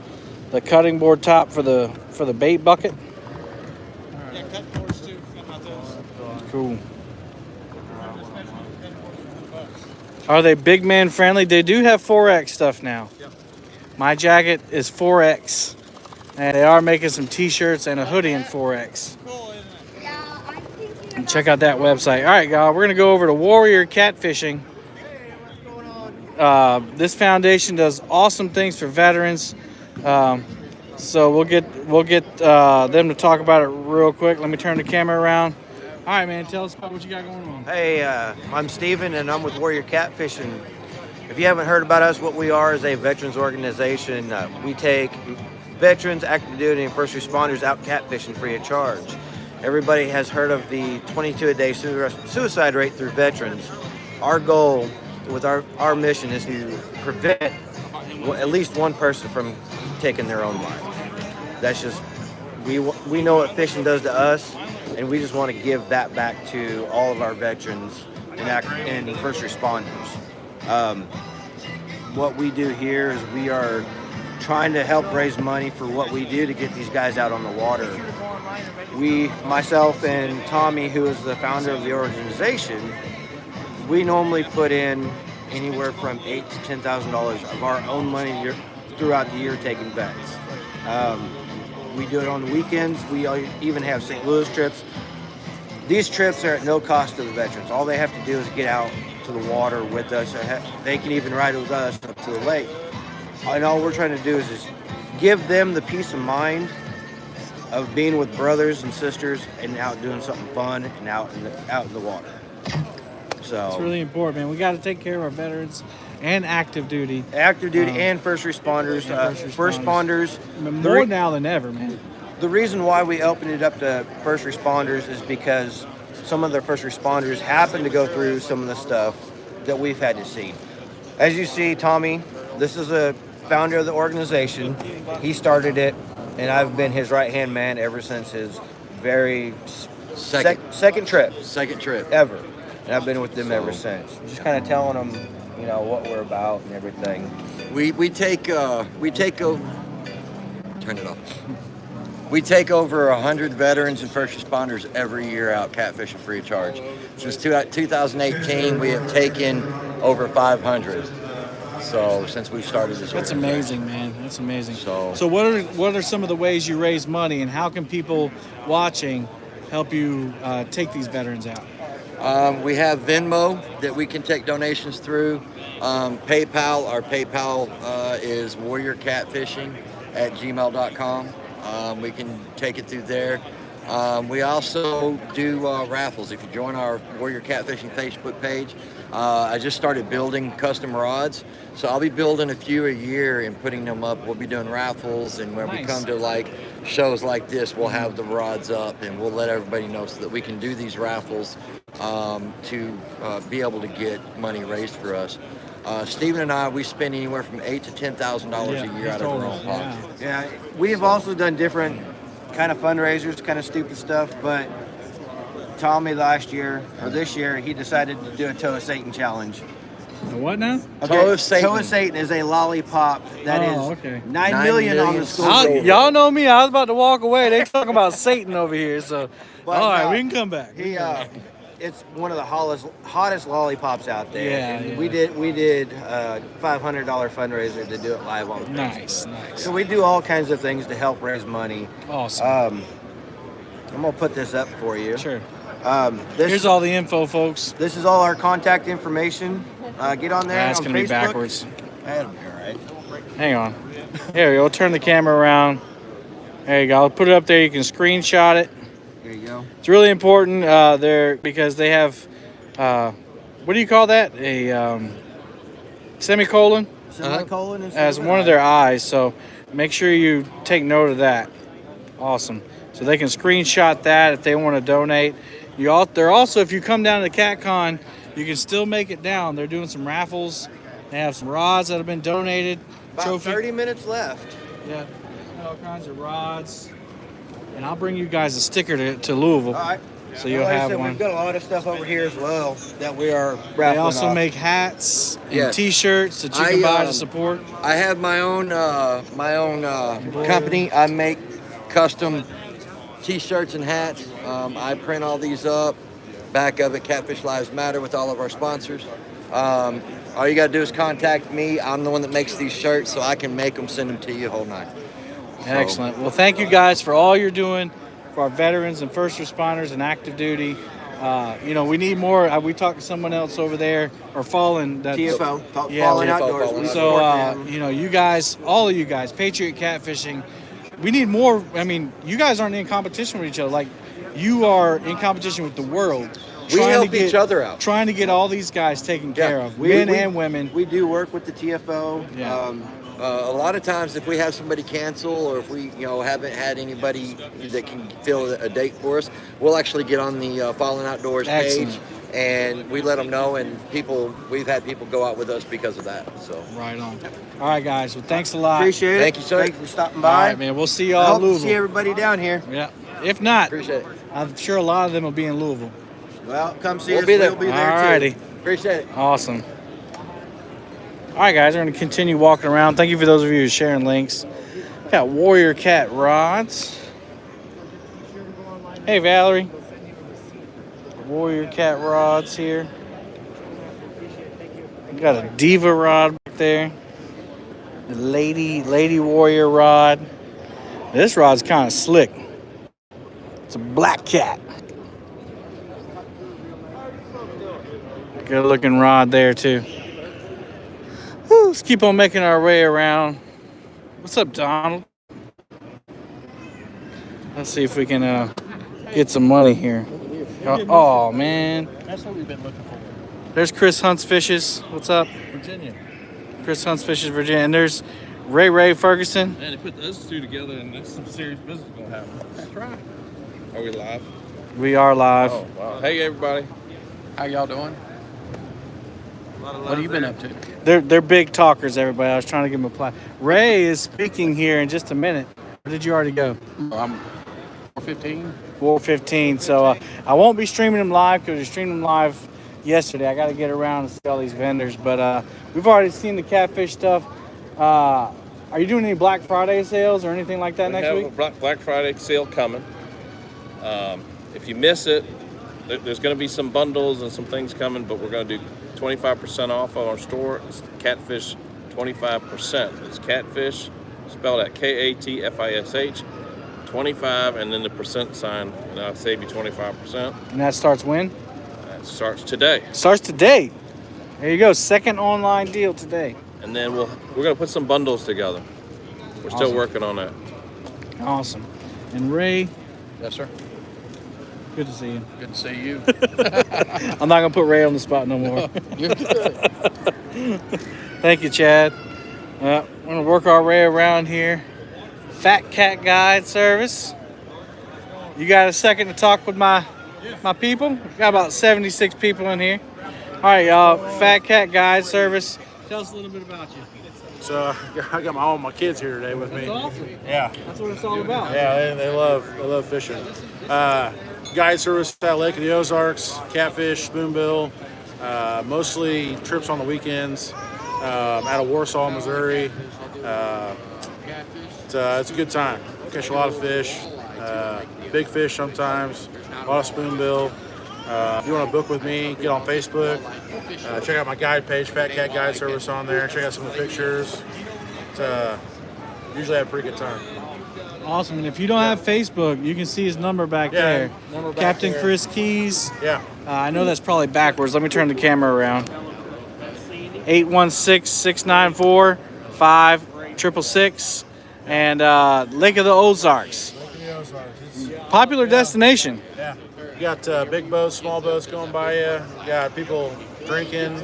cutting board top for the bait bucket. Yeah, cutting boards too. Forget about those. Cool. Are they big man friendly? They do have 4X stuff now. My jacket is 4X. And they are making some t-shirts and a hoodie in 4X. And check out that website. All right, y'all, we're going to go over to Warrior Catfishing. This foundation does awesome things for veterans. So we'll get them to talk about it real quick. Let me turn the camera around. All right, man, tell us about what you got going on. Hey, I'm Steven, and I'm with Warrior Catfishing. If you haven't heard about us, what we are is a veterans organization. We take veterans, active duty, and first responders out catfishing free of charge. Everybody has heard of the 22-a-day suicide rate through veterans. Our goal with our mission is to prevent at least one person from taking their own life. That's just, we know what fishing does to us, and we just want to give that back to all of our veterans and first responders. What we do here is we are trying to help raise money for what we do to get these guys out on the water. Myself and Tommy, who is the founder of the organization, we normally put in anywhere from $8,000 to $10,000 of our own money throughout the year taking bets. We do it on the weekends. We even have St. Louis trips. These trips are at no cost to the veterans. All they have to do is get out to the water with us. They can even ride with us up to the lake. And all we're trying to do is just give them the peace of mind of being with brothers and sisters and out doing something fun and out in the water. So it's really important, man. We got to take care of our veterans and active duty. Active duty and first responders. First responders. More now than ever, man. The reason why we opened it up to first responders is because some of the first responders happen to go through some of the stuff that we've had to see. As you see, Tommy, this is a founder of the organization. He started it, and I've been his right-hand man ever since his very second trip. Second trip. Ever. And I've been with them ever since. Just kind of telling them, what we're about and everything. We take over. Turn it off. We take over 100 veterans and first responders every year out catfishing free of charge. Since 2018, we have taken over 500. So since we've started this, that's amazing, man. That's amazing. So what are some of the ways you raise money, and how can people watching help you take these veterans out? We have Venmo that we can take donations through. PayPal, our PayPal is warriorcatfishing@gmail.com. We can take it through there. We also do raffles. If you join our Warrior Catfishing Facebook page, I just started building custom rods. So I'll be building a few a year and putting them up. We'll be doing raffles, and when we come to like shows like this, we'll have the rods up and we'll let everybody know so that we can do these raffles to be able to get money raised for us. Steven and I, we spend anywhere from $8,000 to $10,000 a year out of our own pocket. Yeah, we have also done different kind of fundraisers, kind of stupid stuff, but Tommy this year, he decided to do a Toe of Satan challenge. What now? Okay. Toe of Satan is a lollipop that is okay. 9 million on the school. Y'all know me. I was about to walk away. They talking about Satan over here. So, all right, we can come back. It's one of the hottest lollipops out there. Yeah. We did $500 fundraiser to do it live on Facebook. Nice. So we do all kinds of things to help raise money. Awesome. I'm gonna put this up for you. Sure. Here's all the info, folks. This is all our contact information. Get on there. That's on gonna Facebook. be backwards. That'll be all right. Hang on. Here we go. Turn the camera around. There you go. I'll put it up there. You can screenshot it. There you go. It's really important there because they have, what do you call that? A semicolon? Semicolon as one of their eyes. So make sure you take note of that. Awesome. So they can screenshot that if they want to donate. They're also, if you come down to CatCon, you can still make it down. They're doing some raffles. They have some rods that have been donated. About 30 minutes left. Yeah, all kinds of rods. And I'll bring you guys a sticker to Louisville. All right. So you'll have one. We've got a lot of stuff over here as well that we are raffling They also off. make hats and Yes. T-shirts that you can buy to support. I have my own company. I make custom T-shirts and hats. I print all these up. back of it, Catfish Lives Matter, with all of our sponsors. All you got to do is contact me. I'm the one that makes these shirts, so I can make them, send them to you, whole nine. Excellent. Well, thank you guys for all you're doing for our veterans and first responders and active duty. You know, we need more. We talked to someone else over there, or Fallen. TFO, yeah, Fallen Outdoors. We so, support them. you know, you guys, all of you guys, Patriot Catfishing, we need more. I mean, you guys aren't in competition with each other. Like, you are in competition with the world. We help each other out. Trying to get all these guys taken care of, men and women. We do work with the TFO. Yeah. A lot of times, if we have somebody cancel, or if we, haven't had anybody that can fill a date for us, we'll actually get on the Fallen Outdoors page, and we let them know. And we've had people go out with us because of that. So right on. All right, guys. Well, thanks a lot. Appreciate it. Thank you, sir. Thank you for stopping by. All right, man. We'll see y'all I in hope Louisville. to see everybody down here. Yeah. If not, appreciate it. I'm sure a lot of them will be in Louisville. Well, come see We'll us. be there. We'll be there All righty. too. Appreciate it. Awesome. All right, guys, we're going to continue walking around. Thank you for those of you who are sharing links. Got Warrior Cat rods. Hey, Valerie. Warrior Cat rods here. We got a Diva rod back there. The Lady Warrior rod. This rod's kind of slick. It's a black cat. Good looking rod there too. Whew, let's keep on making our way around. What's up, Donald? Let's see if we can get some money here. Oh man. That's what we've been looking for. There's Chris Hunts Fishes. What's up? Virginia. Chris Hunts Fishes, Virginia. And there's Ray Ferguson. Man, they put those two together, and that's some serious business gonna happen. That's right. Are we live? We are live. Oh wow! Hey everybody. How y'all doing? What have you been up to? They're big talkers, everybody. I was trying to give them a play. Ray is speaking here in just a minute. Or did you already go? I'm 4:15. 4:15. So I won't be streaming them live because we streamed them live yesterday. I got to get around and see all these vendors. But we've already seen the catfish stuff. Are you doing any Black Friday sales or anything like that next week? We have a Black Friday sale coming. If you miss it, there's going to be some bundles and some things coming, but we're going to do 25% off on our store. It's Catfish 25%. It's Catfish, spelled out Katfish, 25, and then the percent sign, and I'll save you 25%. And that starts when? That starts today. Starts today. There you go. Second online deal today. And then we're going to put some bundles together. We're still Awesome. working on that. Awesome. And Ray, Yes, sir. good to see you. Good to see you. I'm not going to put Ray on the spot no more. You're good. Thank you, Chad. We're going to work our way around here. Fat Cat Guide Service. You got a second to talk with my people? Got about 76 people in here. All right, y'all. Fat Cat Guide Service. Tell us a little bit about you. So I got all my kids here today with me. That's awesome. Yeah. That's what it's all about. Yeah, they love fishing. Guide service at Lake of the Ozarks, catfish, spoonbill, mostly trips on the weekends. Out of Warsaw, Missouri. It's a good time. Catch a lot of fish, big fish sometimes, a lot of spoonbill. If you want to book with me, get on Facebook. Check out my guide page, Fat Cat Guide Service on there. Check out some of the pictures. Usually have a pretty good time. Awesome. And if you don't have Facebook, you can see his number back there. Number back Captain there. Chris Keys. Yeah. I know that's probably backwards. Let me turn the camera around. 816-694-5666. And Lake of the Ozarks. Lake of the Ozarks. Popular destination. Yeah. You got big boats, small boats going by you. You got people drinking,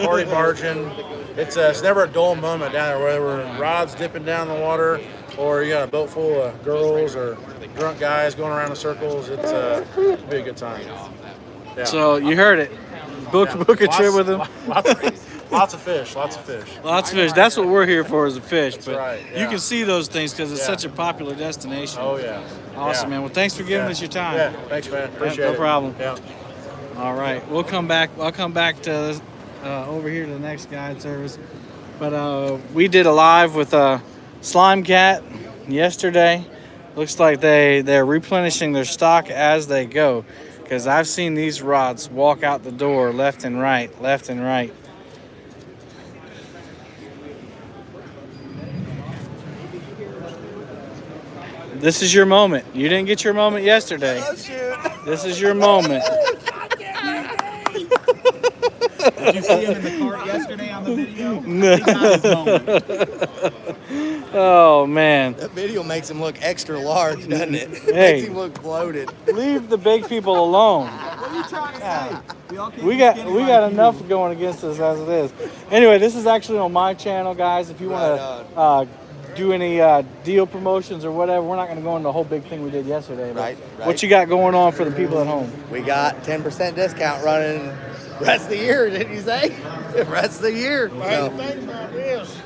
party barging. It's never a dull moment down there, whether we're rods dipping down the water or you got a boat full of girls or drunk guys going around in circles. It'll be a good time. Yeah. So you heard it. Book a trip with them. Lots of fish. Lots of fish. Lots of fish. That's what we're here for, is the fish. That's but right, you yeah. can see those things because it's Yeah. such a popular destination. Oh, yeah. Awesome, Yeah. man. Well, thanks for giving Yeah. us your time. Yeah, thanks, man. Appreciate it. No problem. Yeah. All right, we'll come back. I'll come back to over here to the next guide service. But we did a live with Slime Cat yesterday. Looks like they're replenishing their stock as they go. because I've seen these rods walk out the door left and right, left and right. This is your moment. You didn't get your moment yesterday. Oh, shoot. This is your moment. Did you see him in the cart yesterday on the video? Oh, man. That video makes him look extra large, doesn't it? Hey. Makes him look bloated. Leave the big people alone. What are you trying to say? We got enough going against us as it is. Anyway, this is actually on my channel, guys. If you want to do any deal promotions or whatever, we're not going to go into the whole big thing we did yesterday. But Right. what you got going on for the people at home? We got 10% discount running rest of the year, didn't you say? Rest of the year. Well, the thing about this,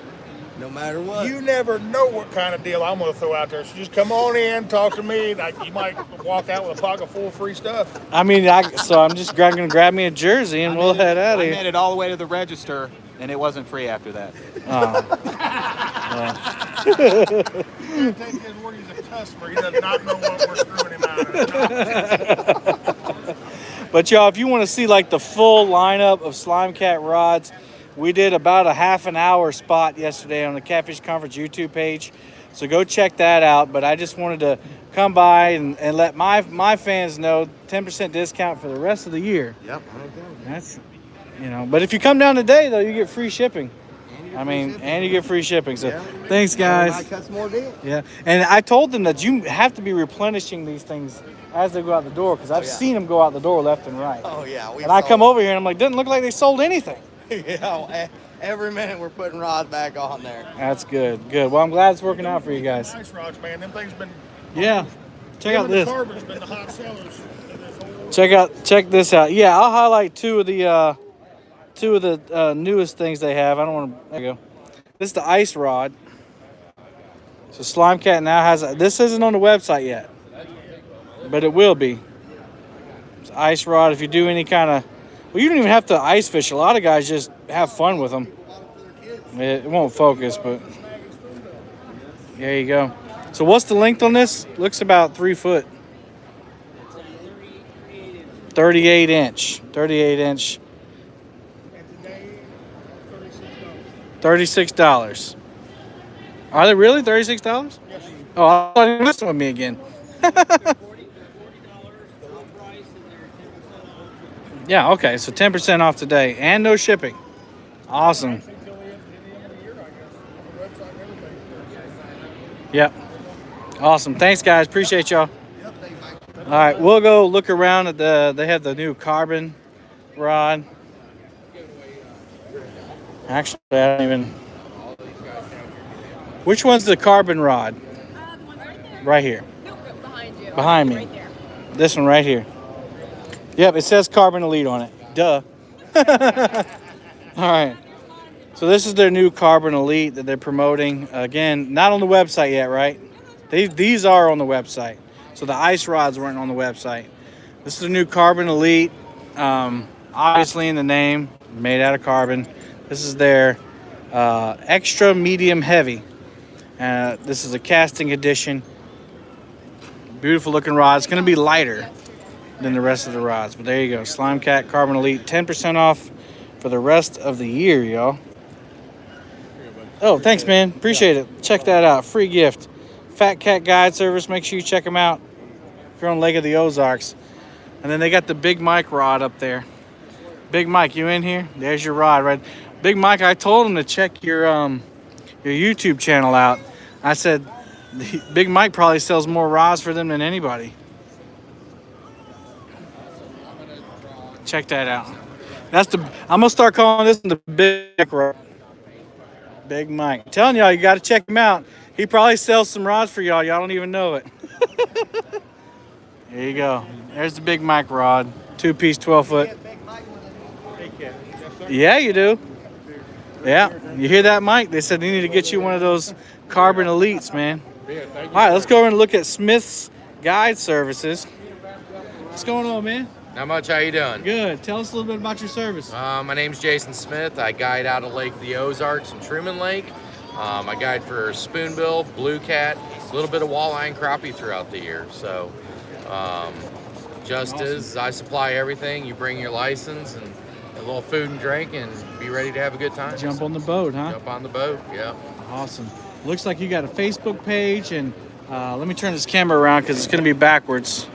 no matter what, you never know what kind of deal I'm going to throw out there. So just come on in, talk to me. You might walk out with a pocket full of free stuff. I mean, so I'm just going to grab me a jersey and we'll head out of I here. made it all the way to the register, and it wasn't free after that. You gotta take his word, he's a customer. He does not know what we're screwing him out of. But y'all, if you want to see like the full lineup of Slime Cat rods, we did about a half an hour spot yesterday on the Catfish Conference YouTube page. So go check that out. But I just wanted to come by and let my fans know 10% discount for the rest of the year. Yep. That's, but if you come down today though, you get free shipping. And you get free shipping. So thanks, guys. Cut some more deal. Yeah, and I told them that you have to be replenishing these things as they go out the door, because I've seen them go out the door left and right. Oh, yeah. And I come over here and I'm like, doesn't look like they sold anything. Yeah, every minute we're putting rods back on there. That's good. Good. Well, I'm glad it's working out for you guys. Nice rods, man. Them things been. Yeah. Check out this. The carbon's been the hot sellers. Check this out. Yeah, I'll highlight two of the newest things they have. I don't want to. There you go. This is the ice rod. So Slime Cat now has this isn't on the website yet, but it will be. It's ice rod. If you do any kind of, well, you don't even have to ice fish. A lot of guys just have fun with them. It won't focus, but there you go. So what's the length on this? Looks about 3 foot. 38 inch. 38 inch. $36. Are they really $36? Yes. Oh, I thought you were messing with me again. Yeah, okay, so 10% off today and no shipping. Awesome. Yep. Awesome. Thanks, guys. Appreciate y'all. All right, we'll go look around at they have the new carbon rod. Actually, I don't even. Which one's the carbon rod? Right here. Behind you. Behind me. Right there. This one right here. Yep, it says Carbon Elite on it. Duh. All right. So this is their new Carbon Elite that they're promoting. Again, not on the website yet, right? These are on the website. So the ice rods weren't on the website. This is the new Carbon Elite. Obviously in the name, made out of carbon. This is their extra medium heavy. This is a casting edition. Beautiful looking rod. It's going to be lighter than the rest of the rods. But there you go. Slime Cat Carbon Elite. 10% off for the rest of the year, y'all. Oh, thanks, man. Appreciate it. Check that out. Free gift. Fat Cat Guide Service. Make sure you check them out if you're on Lake of the Ozarks. And then they got the Big Mike rod up there. Big Mike, you in here? There's your rod, right? Big Mike, I told him to check your YouTube channel out. I said, Big Mike probably sells more rods for them than anybody. Check that out. I'm gonna start calling this the Big Mike rod. Big Mike. I'm telling y'all, you got to check him out. He probably sells some rods for y'all. Y'all don't even know it. There you go. There's the Big Mike rod. 2-piece, 12-foot. Yeah, you do. Yeah, you hear that, Mike? They said they need to get you one of those Carbon Elites, man. All right, let's go over and look at Smith's Guide Services. What's going on, man? Not much. How you doing? Good. Tell us a little bit about your service. My name's Jason Smith. I guide out of Lake the Ozarks and Truman Lake. I guide for spoonbill, blue cat, a little bit of walleye and crappie throughout the year. So Just as I supply everything, you bring your license and a little food and drink and be ready to have a good time. Jump on the boat, huh? Jump on the boat, yeah. Awesome. Looks like you got a Facebook page, and let me turn this camera around because it's going to be backwards.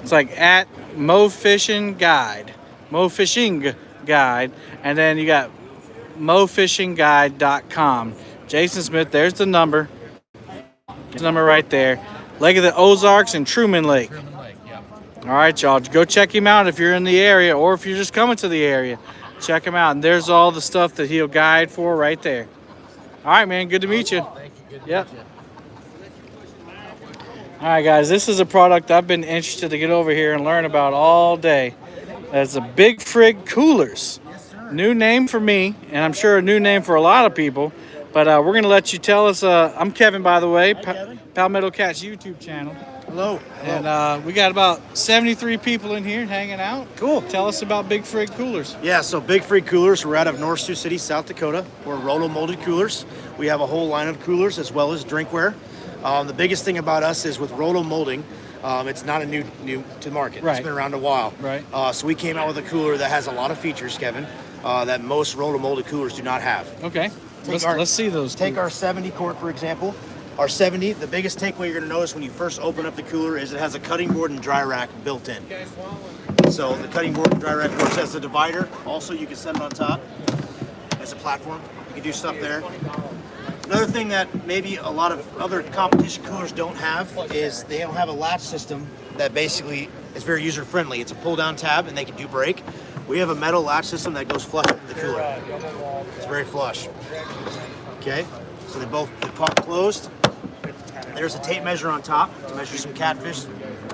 It's like at Mo Fishing Guide, and then you got mofishingguide.com. Jason Smith, there's the number. There's the number right there. Lake of the Ozarks and Truman Lake. All right, y'all, go check him out if you're in the area, or if you're just coming to the area. Check him out, and there's all the stuff that he'll guide for right there. All right, man, good to meet you. Thank you. Good to Yep. meet you. All right, guys, this is a product I've been interested to get over here and learn about all day. It's a Big Frig Coolers. New name for me, and I'm sure a new name for a lot of people. But we're going to let you tell us. I'm Kevin, by the way, Palmetto Cat's YouTube channel. Hello. And we got about 73 people in here hanging out. Cool. Tell us about Big Frig Coolers. Yeah, so Big Frig Coolers, we're out of North Sioux City, South Dakota. We're roto-molded coolers. We have a whole line of coolers as well as drinkware. The biggest thing about us is with roto-molding, it's not a new to market. Right. It's been around a while. Right. So we came out with a cooler that has a lot of features, Kevin, that most roto-molded coolers do not have. Okay. Let's see those. Take our 70 quart, for example. Our 70, the biggest takeaway you're going to notice when you first open up the cooler is it has a cutting board and dry rack built in. So the cutting board and dry rack works as a divider. Also, you can set it on top as a platform. You can do stuff there. Another thing that maybe a lot of other competition coolers don't have is they don't have a latch system that basically is very user-friendly. It's a pull-down tab and they can do break. We have a metal latch system that goes flush into the cooler. It's very flush. Okay, so they pop closed. There's a tape measure on top to measure some catfish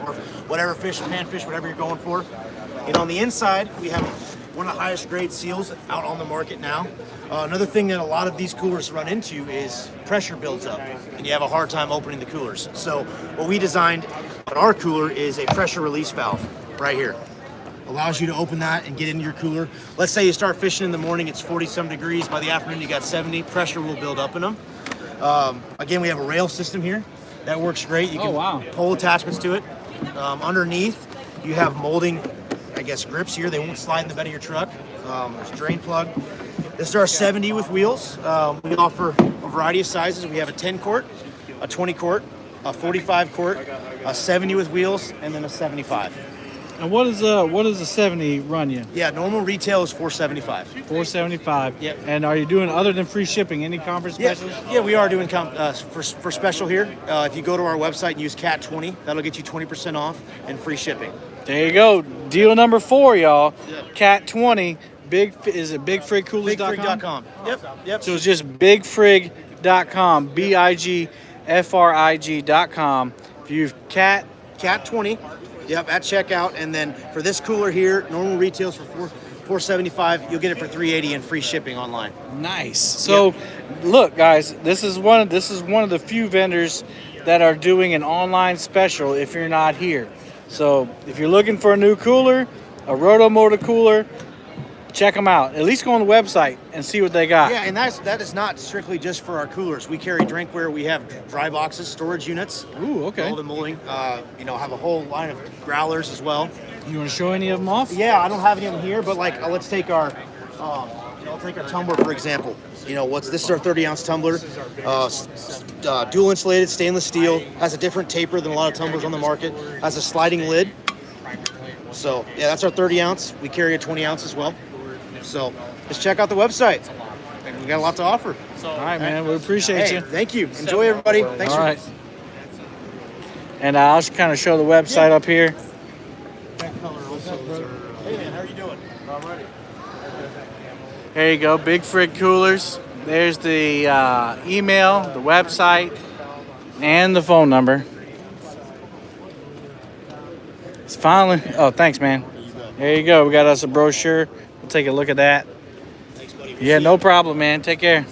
or whatever fish, panfish, whatever you're going for. And on the inside, we have one of the highest grade seals out on the market now. Another thing that a lot of these coolers run into is pressure builds up and you have a hard time opening the coolers. So what we designed on our cooler is a pressure release valve right here. Allows you to open that and get into your cooler. Let's say you start fishing in the morning, it's 40-some degrees. By the afternoon, you got 70. Pressure will build up in them. Again, we have a rail system here that works great. You can pull attachments to it. Underneath, you have molding, I guess, grips here. They won't slide in the bed of your truck. There's a drain plug. This is our 70 with wheels. We offer a variety of sizes. We have a 10 quart, a 20 quart, a 45 quart, a 70 with wheels, and then a 75. And what does the 70 run you? Yeah, normal retail is $475. $475. Yep. And are you doing, other than free shipping, any conference specials? Yeah, we are doing for special here. If you go to our website and use CAT20, that'll get you 20% off and free shipping. There you go. Deal number 4, y'all. Yeah. CAT20. Is it bigfrigcoolers.com? Bigfrig.com. Yep. So it's just bigfrig.com. BIGFRIG.com. If you use CAT20. Yep, at checkout, and then for this cooler here, normal retails for $475. You'll get it for $380 and free shipping online. Nice. So, look, guys, this is one of the few vendors that are doing an online special. If you're not here, so if you're looking for a new cooler, a Rotomoto Cooler, check them out. At least go on the website and see what they got. Yeah, and that is not strictly just for our coolers. We carry drinkware. We have dry boxes, storage units. Ooh, okay. Mold and molding. Have a whole line of growlers as well. You want to show any of them off? Yeah, I don't have any of them here, but let's take our, I'll take our tumbler for example. This is our 30-ounce tumbler. Dual insulated stainless steel. Has a different taper than a lot of tumblers on the market. Has a sliding lid. So yeah, that's our 30-ounce. We carry a 20-ounce as well. So just check out the website. We got a lot to offer. All right, man. We appreciate you. Thank you. Enjoy, everybody. Thanks. All right. And I'll just kind of show the website up here. Hey, man. How are you doing? I'm ready. There you go. Big Frig Coolers. There's the email, the website, and the phone number. It's finally. Oh, thanks, man. There you go. We got us a brochure. We'll take a look at that. Thanks, buddy. Yeah, no problem, man. Take care.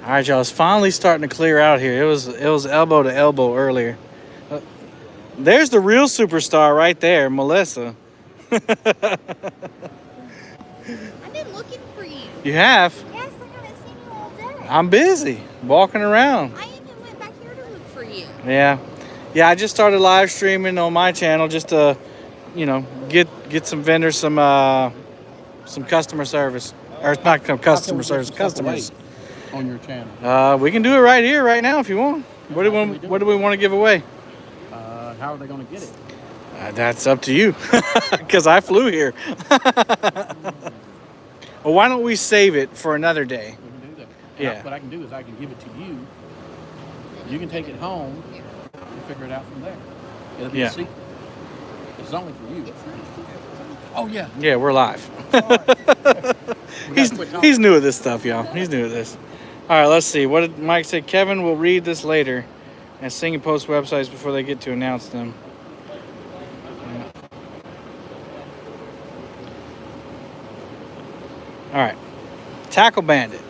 All right, y'all. It's finally starting to clear out here. It was elbow to elbow earlier. There's the real superstar right there, Melissa. I've been looking for you. You have? Yes, I haven't seen you all day. I'm busy walking around. I even went back here to look for you. Yeah. Yeah, I just started live streaming on my channel just to, you know, get some vendors some customer service, or it's not customer service, customers. On your channel. We can do it right here, right now, if you want. What do we want to give away? How are they going to get it? That's up to you, because I flew here. Well, why don't we save it for another day? We can do that. Yeah. What I can do is I can give it to you. You can take it home and figure it out from there. It'll be a secret. It's only for you. Oh, yeah. Yeah, we're live. He's new at this stuff, y'all. He's new at this. All right, let's see. What did Mike say? Kevin will read this later and sing and post websites before they get to announce them. All right. Tackle Bandit.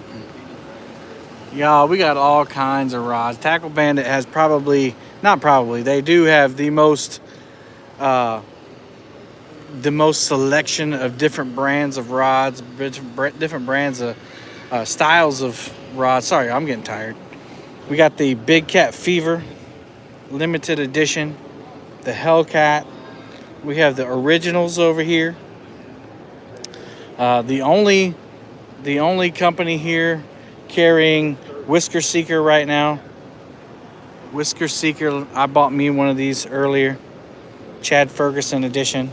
Y'all, we got all kinds of rods. Tackle Bandit has they do have the most selection of different brands of rods, different brands of styles of rods. Sorry, I'm getting tired. We got the Big Cat Fever limited edition, the Hellcat. We have the originals over here. The only company here carrying Whisker Seeker right now. Whisker Seeker, I bought me one of these earlier. Chad Ferguson edition.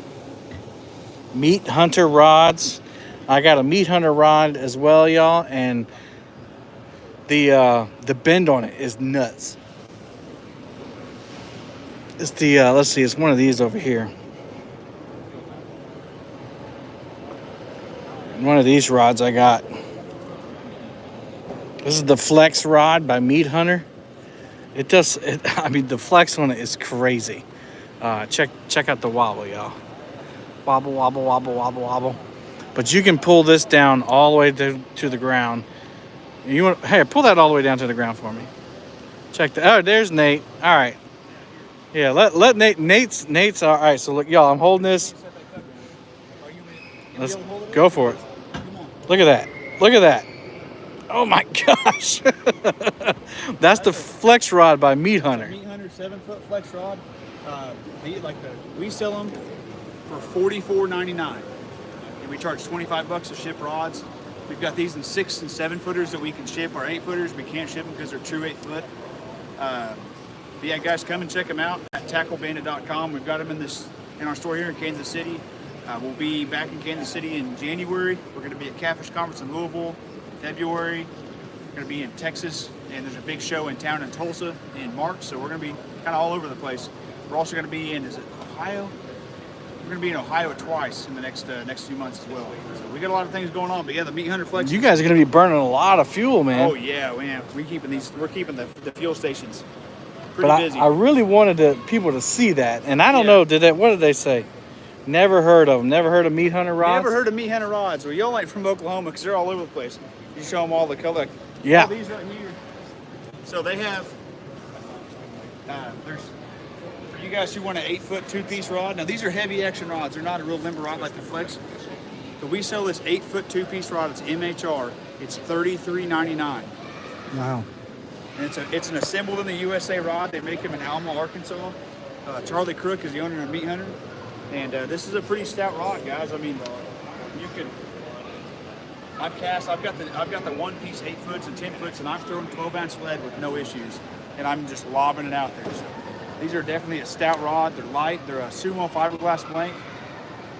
Meat Hunter rods. I got a Meat Hunter rod as well, y'all, and the bend on it is nuts. It's the let's see, it's one of these over here. One of these rods I got. This is the Flex rod by Meat Hunter. I mean, the flex on it is crazy. Check out the wobble, y'all. Wobble, wobble, wobble, wobble, wobble. But you can pull this down all the way to the ground. Hey, pull that all the way down to the ground for me. Check that. Oh, there's Nate. All right. Yeah, let Nate's all right. So look, y'all, I'm holding this. Let's go for it. Look at that. Look at that. Oh my gosh. That's the Flex rod by Meat Hunter. Meat Hunter 7-foot Flex rod. We sell them for $44.99, and we charge $25 to ship rods. We've got these in 6 and 7 footers that we can ship. Our 8 footers we can't ship them because they're true 8 foot. But yeah, guys, come and check them out at tacklebandit.com. We've got them in our store here in Kansas City. We'll be back in Kansas City in January. We're going to be at Catfish Conference in Louisville in February. We're going to be in Texas, and there's a big show in town in Tulsa in March. So we're going to be kind of all over the place. We're also going to be in, is it Ohio? We're going to be in Ohio twice in the next few months as well. So we got a lot of things going on. But yeah, the Meat Hunter Flex. You guys are going to be burning a lot of fuel, man. Oh yeah, man. We're keeping the fuel stations pretty busy. I really wanted people to see that, and I don't know. What did they say? Never heard of them. Never heard of Meat Hunter rods. Never heard of Meat Hunter rods. Well, y'all ain't from Oklahoma because they're all over the place. You show them all the color. Yeah. All these right here. So they have. There's for you guys who want an 8-foot 2-piece rod. Now these are heavy action rods. They're not a real limber rod like the Flex. So we sell this 8-foot 2-piece rod. It's MHR. It's $33.99. Wow. And it's an assembled in the USA rod. They make them in Alma, Arkansas. Charlie Crook is the owner of Meat Hunter. And this is a pretty stout rod, guys. I mean, you can. I've got the 1-piece 8-foots and 10-foots, and I've thrown 12-ounce lead with no issues, and I'm just lobbing it out there. So these are definitely a stout rod. They're light. They're a Sumo fiberglass blank.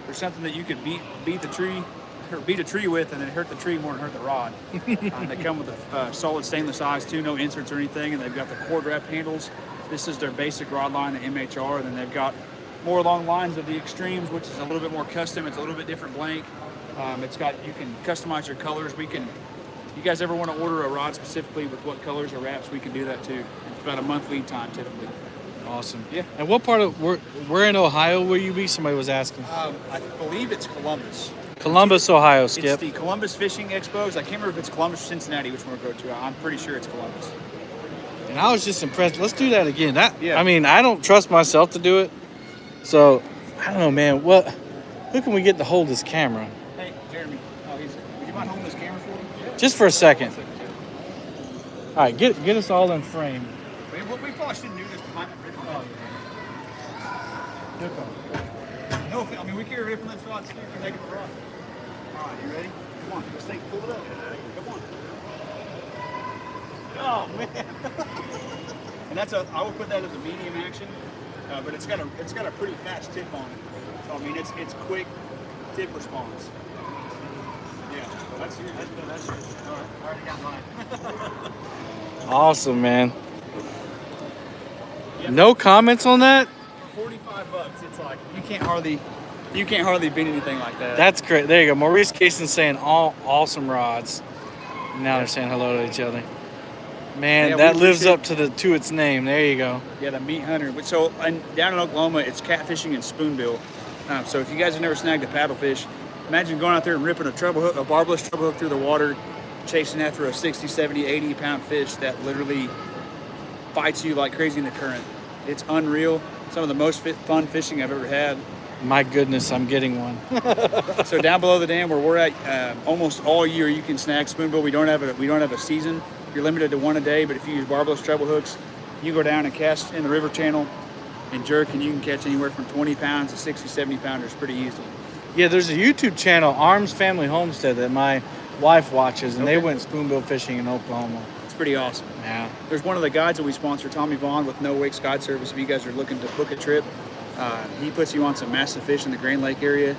They're something that you could beat a tree with, and then hurt the tree more than hurt the rod. They come with a solid stainless eyes too, no inserts or anything, and they've got the cord wrap handles. This is their basic rod line, the MHR, and then they've got more along lines of the Extremes, which is a little bit more custom. It's a little bit different blank. You can customize your colors. You guys ever want to order a rod specifically with what colors or wraps, we can do that too. It's about a month lead time typically. Awesome. Yeah. And what part of, where in Ohio will you be? Somebody was asking. I believe it's Columbus. Columbus, Ohio, Skip. It's the Columbus Fishing Expos. I can't remember if it's Columbus or Cincinnati, which one we'll go to. I'm pretty sure it's Columbus. And I was just impressed. Let's do that again. I mean, I don't trust myself to do it. So, I don't know, man. Who can we get to hold this camera? Hey, Jeremy. Would you mind holding this camera for me? Just for a second. All right, get us all in frame. We probably shouldn't do this behind the bridge. No, I mean, we carry ripping lips rods here. You're taking a rod. All right, you ready? Come on, let's pull it up. Come on. Oh, man. And I would put that as a medium action, but it's got a pretty fast tip on it. So, I mean, it's quick tip response. Yeah, that's yours. That's yours. All right, I already got mine. Awesome, man. No comments on that? $45. It's like you can't hardly beat anything like that. That's great. There you go. Maurice Cason's saying all awesome rods. Now they're saying hello to each other. Man, Yeah, that we lives appreciate- up to its name. There you go. Yeah, the meat hunter. But so down in Oklahoma, it's catfishing and spoonbill. So if you guys have never snagged a paddlefish, imagine going out there and ripping a barbless treble hook through the water, chasing after a 60, 70, 80 pound fish that literally fights you like crazy in the current. It's unreal. Some of the most fun fishing I've ever had. My goodness, I'm getting one. So down below the dam where we're at, almost all year you can snag spoonbill. We don't have a season. You're limited to one a day, but if you use barbless treble hooks, you go down and cast in the river channel and jerk, and you can catch anywhere from 20 pounds to 60, 70 pounders pretty easily. Yeah, there's a YouTube channel, Arms Family Homestead, that my wife watches, and they went spoonbill fishing in Oklahoma. It's pretty awesome. Yeah. There's one of the guides that we sponsor, Tommy Vaughn with No Wakes Guide Service. If you guys are looking to book a trip, he puts you on some massive fish in the Grand Lake area.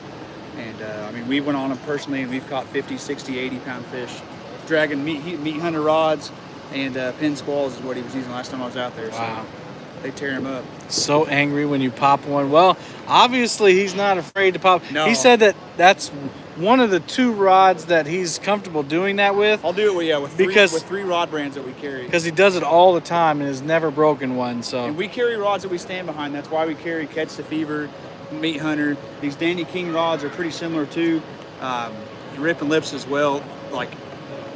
And I mean, we went on them personally, and we've caught 50, 60, 80 pound fish. Dragging meat hunter rods and pin squalls is what he was using last time I was out there. Wow. So they tear him up. So angry when you pop one. Well, obviously he's not afraid to pop. No. He said that that's one of the two rods that he's comfortable doing that with. I'll do it with three rod brands that we carry. Because he does it all the time and has never broken one. So And we carry rods that we stand behind. That's why we carry Catch the Fever, Meat Hunter. These Danny King rods are pretty similar too. Ripping lips as well. Like,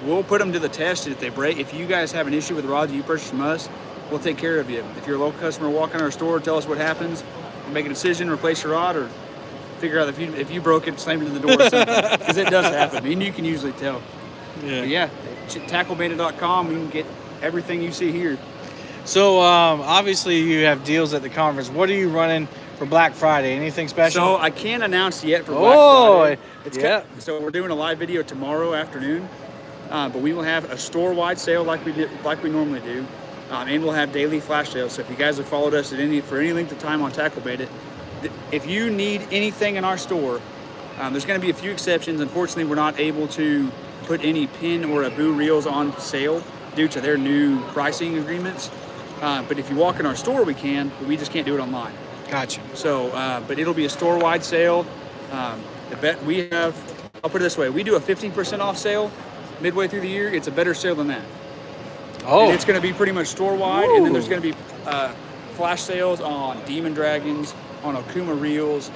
we'll put them to the test if they break. If you guys have an issue with the rods you purchase from us, we'll take care of you. If you're a local customer, walk in our store, tell us what happens, we'll make a decision, replace your rod, or figure out if you broke it, slammed it in the door or something. Because it does happen, and you can usually tell. Yeah. But yeah, tacklebandit.com, you can get everything you see here. So obviously you have deals at the conference. What are you running for Black Friday? Anything special? So I can't announce yet for Black Friday. So we're doing a live video tomorrow afternoon, but we will have a store-wide sale like we normally do, and we'll have daily flash sales. So if you guys have followed us for any length of time on Tackle Bandit, if you need anything in our store, there's going to be a few exceptions. Unfortunately, we're not able to put any pin or Abu reels on sale due to their new pricing agreements. But if you walk in our store, we can, but we just can't do it online. Gotcha. So, but it'll be a store-wide sale. The bet we have, I'll put it this way: we do a 15% off sale midway through the year. It's a better sale than that. Oh. And it's going to be pretty much store-wide, and then there's going to be flash sales on Demon Dragons, on Okuma reels.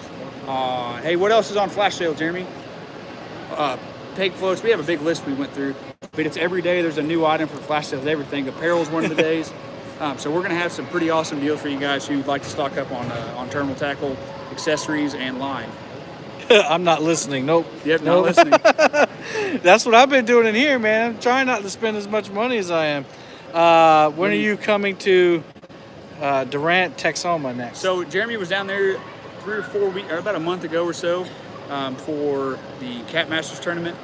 Hey, what else is on flash sale, Jeremy? Peg floats. We have a big list we went through, but it's every day there's a new item for flash sales. Everything. Apparel's one of the days. So we're going to have some pretty awesome deals for you guys who'd like to stock up on terminal tackle, accessories, and line. I'm not listening. Nope. Yep, not listening. That's what I've been doing in here, man. I'm trying not to spend as much money as I am. When are you coming to Durant, Texoma next? So Jeremy was down there 3 or 4 weeks, or about a month ago or so, for the Cat Masters tournament.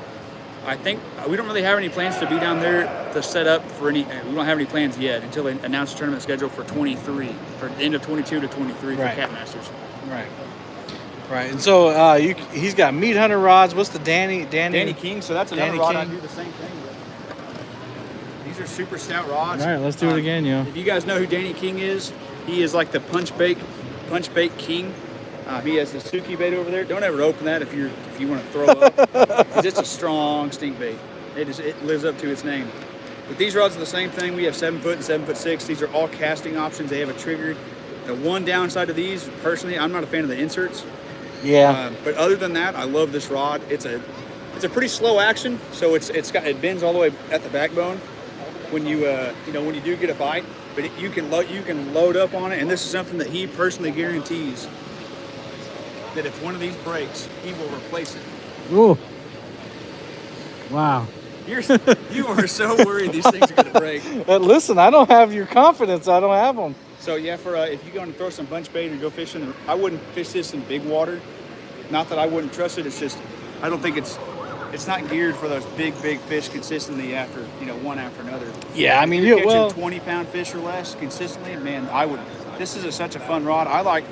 I think we don't really have any plans to be down there to set up for any. We don't have any plans yet until they announce the tournament schedule for 23, or the end of 22 to 23 for Right. Cat Masters. Right. And so he's got meat hunter rods. What's the Danny King? So that's another Danny rod King. I do the same thing with. These are super stout rods. All right, let's do it again, yo. If you guys know who Danny King is, he is like the punch bait king. He has the Suki bait over there. Don't ever open that if you want to throw up, because it's a strong stink bait. It lives up to its name. But these rods are the same thing. We have 7 foot and 7'6". These are all casting options. They have a trigger. The one downside of these, personally, I'm not a fan of the inserts. Yeah. But other than that, I love this rod. It's a pretty slow action, so it bends all the way at the backbone when you when you do get a bite. But you can load up on it, and this is something that he personally guarantees that if one of these breaks, he will replace it. Ooh. Wow. You are so worried these things are going to break. Listen, I don't have your confidence. I don't have them. So yeah, for if you're going to throw some bunch bait or go fishing, I wouldn't fish this in big water. Not that I wouldn't trust it. It's just I don't think it's not geared for those big fish consistently after one after another. Yeah, I mean, if you're well, catching 20-pound fish or less consistently, man, I would. This is such a fun rod. I like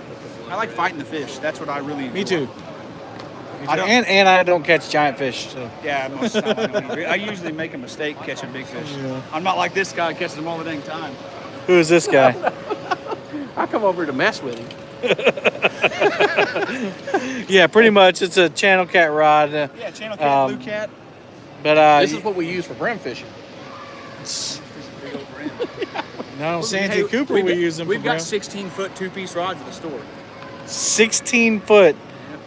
fighting the fish. That's what I really enjoy. Me too. And I don't catch giant fish. So. Yeah, most of the time I don't either. I usually make a mistake catching big fish. Yeah. I'm not like this guy catching them all the dang time. Who is this guy? I come over to mess with him. Yeah, pretty much. It's a channel cat rod. Yeah, channel cat, blue cat. But this is what we use for brim fishing. Big old brim. No, Santee Cooper we use them for We've got brim. 16-foot two-piece rods at the store. 16-foot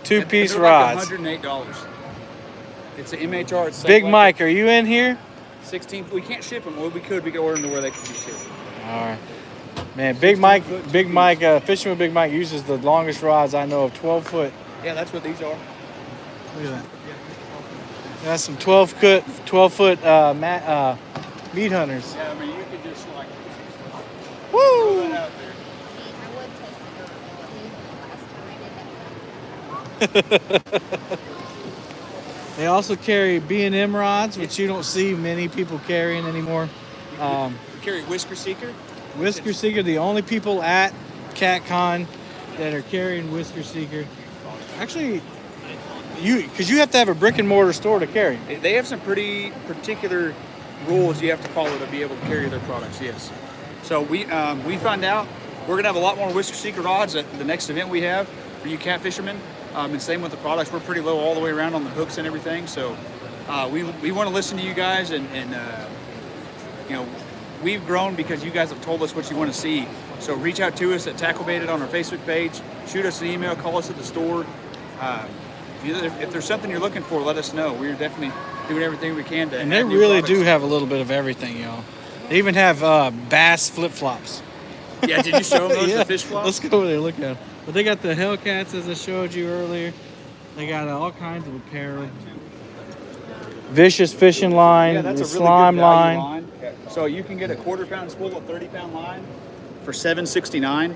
two-piece They're rods. Like $108. It's an MHR. It's Big Mike, are you in here? 16. We can't ship them. Well, we could order them to where they can be shipped. All right. Man, Big Mike, Fishing with Big Mike uses the longest rods I know of, 12 foot. Yeah, that's what these are. Look at that. That's some 12 foot meat hunters. Yeah, I mean, you could just like Woo! throw that out there. They also carry B&M rods, which you don't see many people carrying anymore. We carry Whisker Seeker. Whisker Seeker, the only people at CatCon that are carrying Whisker Seeker. Actually, because you have to have a brick and mortar store to carry. They have some pretty particular rules you have to follow to be able to carry their products. Yes. So we found out we're gonna have a lot more Whisker Seeker rods at the next event we have for you cat fishermen. And same with the products. We're pretty low all the way around on the hooks and everything. So we want to listen to you guys, and we've grown because you guys have told us what you want to see. So reach out to us at Tackle Baited on our Facebook page. Shoot us an email. Call us at the store. If there's something you're looking for, let us know. We're definitely doing everything we can to. And they really do have a little bit of everything, y'all. They even have bass flip-flops. Yeah, did you show them those, the fish flops? Let's go over there and look at them. But they got the Hellcats, as I showed you earlier. They got all kinds of apparel. Vicious fishing line, Yeah, that's the a really slime good value line. So you can get a 1/4-pound spool of 30-pound line for $7.69.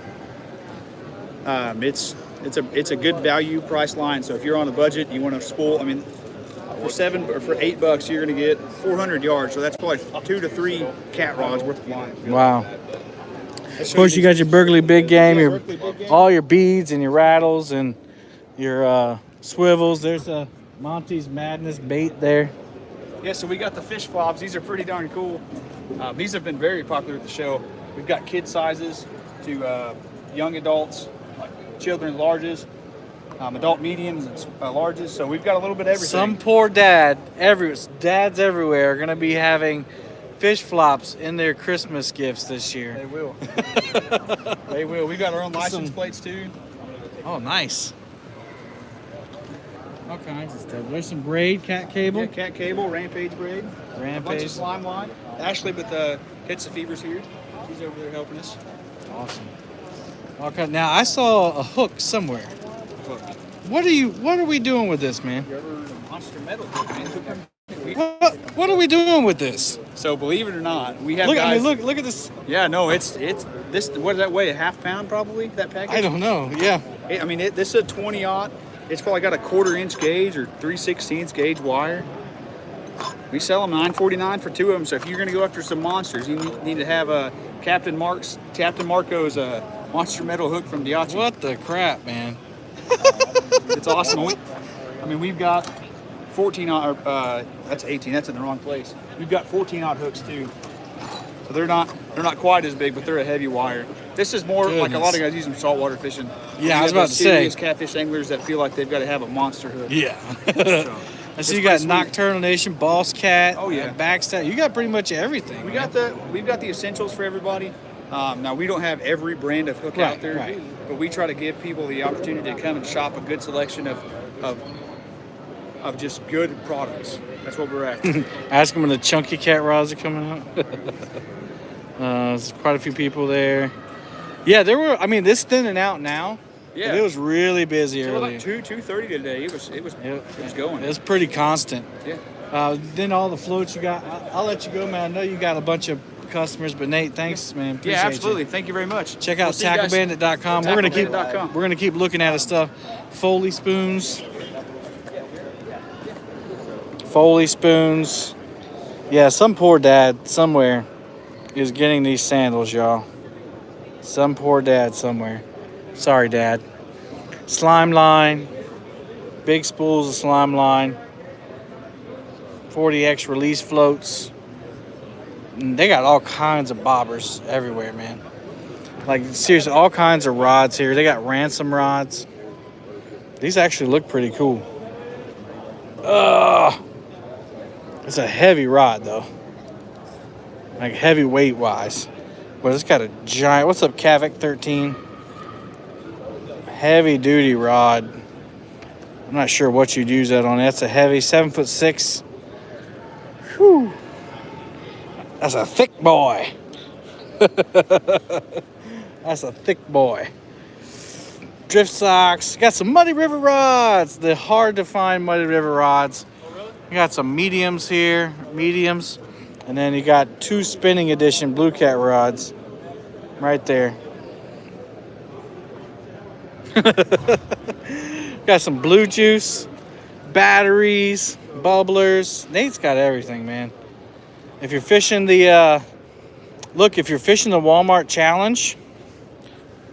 It's a good value price line. So if you're on a budget, you want a spool. I mean, for $8, you're going to get 400 yards. So that's probably 2 to 3 cat rods worth of line. Wow. Of course, you got your Burgley Big Game, all your beads and your rattles and your swivels. There's a Monty's Madness bait there. Yeah, so we got the fish flops. These are pretty darn cool. These have been very popular at the show. We've got kid sizes to young adults, like children larges, adult mediums and larges. So we've got a little bit of everything. Some poor dads everywhere are going to be having fish flops in their Christmas gifts this year. They will. They will. We got our own license plates too. Oh, nice. All kinds of stuff. There's some braid, cat cable. Yeah, cat cable, Rampage braid. A bunch of slime line. Ashley with Hits of Fevers here. She's over there helping us. Awesome. Okay, now I saw a hook somewhere. Hook. What are we doing with this, man? Monster metal hook, man. What are we doing with this? So believe it or not, we have look. guys. I mean, look at this. Yeah, no, it's this. What does that weigh? A half pound, probably. That package. I don't know. Yeah. This is a 20-aught. It's probably got a 1/4-inch gauge or 3/16 gauge wire. We sell them $9.49 for 2 of them. So if you're going to go after some monsters, you need to have a Captain Marco's monster metal hook from Diachi. What the crap, man? It's awesome. We've got 14-aught. That's 18. That's in the wrong place. We've got 14-aught hooks too. So they're not quite as big, but they're a heavy wire. This is more like a lot of guys use them saltwater fishing. Yeah, I was about to say. Serious catfish anglers that feel like they've got to have a monster hook. Yeah. So, I see you got Nocturnal Nation, Boss Cat, oh yeah, Backstab. You got pretty much everything. We've got the essentials for everybody. Now we don't have every brand of hook out there, but we try to give people the opportunity to come and shop a good selection of just good products. That's what we're after. Ask them when the chunky cat rods are coming out. There's quite a few people there. Yeah, there were. I mean, this thinning out now. Yeah, but it was really busy earlier. earlier. Like 2:30 today. It was going. It was pretty constant. Yeah. Then all the floats you got. I'll let you go, man. I know you got a customers. But Nate, thanks, man. Appreciate Yeah, absolutely. You. Thank you very much. Check out see you guys. TackleBandit.com. We're gonna keep looking at his stuff. Foley spoons. Yeah, some poor dad somewhere is getting these sandals, y'all. Some poor dad somewhere. Sorry, Dad. Slime line. Big spools of slime line. 40X release floats. And they got all kinds of bobbers everywhere, man. Like, seriously, all kinds of rods here. They got ransom rods. These actually look pretty cool. It's a heavy rod, though. Like, heavyweight wise. But it's got a giant... What's up, Cavic 13? Heavy duty rod. I'm not sure what you'd use that on. That's a heavy 7'6". Whew. That's a thick boy. That's a thick boy. Drift socks. Got some Muddy River rods. The hard to find Muddy River rods. You got some mediums here. Mediums. And then you got 2 spinning edition Blue Cat rods. Right there. Got some blue juice, batteries, bubblers. Nate's got everything, man. If you're fishing the if you're fishing the Walmart challenge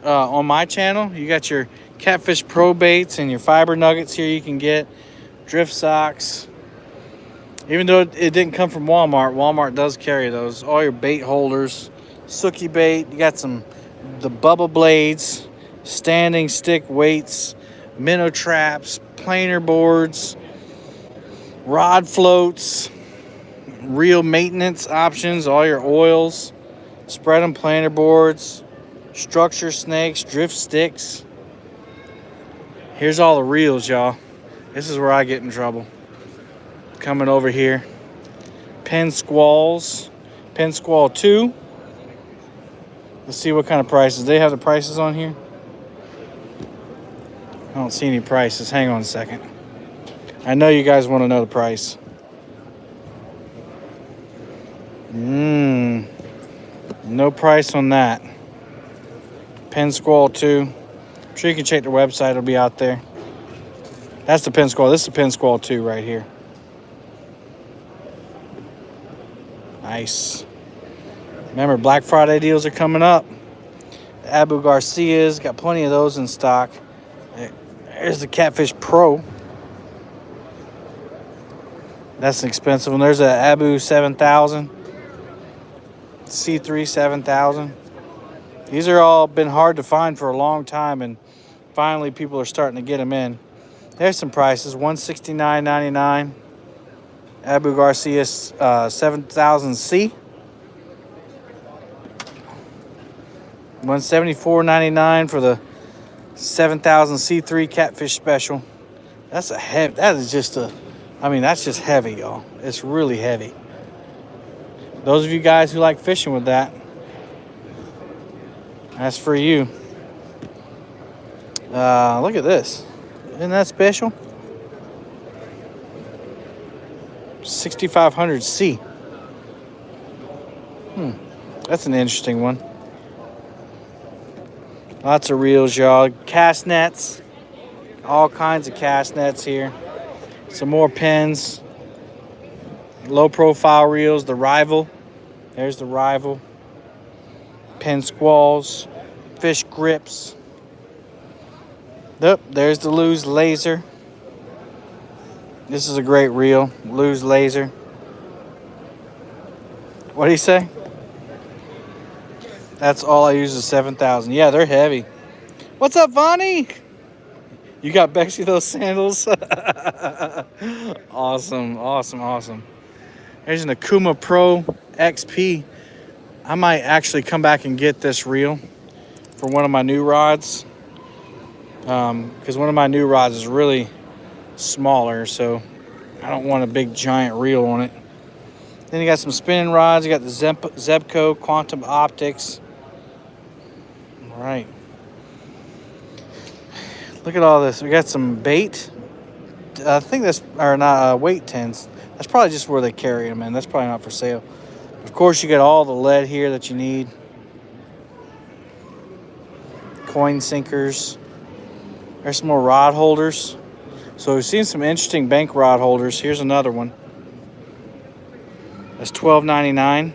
on my channel, you got your Catfish Pro baits and your fiber nuggets here you can get. Drift socks. Even though it didn't come from Walmart, Walmart does carry those. All your bait holders, Sookie bait. You got the bubble blades, standing stick weights, minnow traps, planer boards, rod floats, reel maintenance options, all your oils, spread and planer boards, structure snakes, drift sticks. Here's all the reels, y'all. This is where I get in trouble. Coming over here. Pen Squalls. Pen Squall 2. Let's see what kind of prices. They have the prices on here? I don't see any prices. Hang on a second. I know you guys want to know the price. No price on that. Pen Squall 2. I'm sure you can check their website. It'll be out there. That's the Pen Squall. This is the Pen Squall 2 right here. Nice. Remember, Black Friday deals are coming up. The Abu Garcias, got plenty of those in stock. There's the Catfish Pro. That's an expensive one. There's a Abu 7000. C3 7000. These are all been hard to find for a long time, and finally people are starting to get them in. There's some prices. $169.99. Abu Garcia 7000C. $174.99 for the 7000 C3 Catfish Special. That's a heavy. That is just a. I mean, that's just heavy, y'all. It's really heavy. Those of you guys who like fishing with that, that's for you. Look at this. Isn't that special? 6500C. That's an interesting one. Lots of reels, y'all. Cast nets. All kinds of cast nets here. Some more pins. Low profile reels. The Rival. There's the Rival. Pen Squalls. Fish grips. Yep, there's the Lose Laser. This is a great reel. Lose Laser. What do you say? That's all I use is 7000. Yeah, they're heavy. What's up, Vonnie? You got Bexy those sandals? Awesome, awesome, awesome. There's an Akuma Pro XP. I might actually come back and get this reel for one of my new rods. Because one of my new rods is really smaller, so I don't want a big giant reel on it. Then you got some spinning rods. You got the Zebco Quantum Optics. All right. Look at all this. We got some bait. I think that's, or not, weight tins. That's probably just where they carry them in. That's probably not for sale. Of course, you got all the lead here that you need. Coin sinkers. There's some more rod holders. So we've seen some interesting bank rod holders. Here's another one. That's $12.99.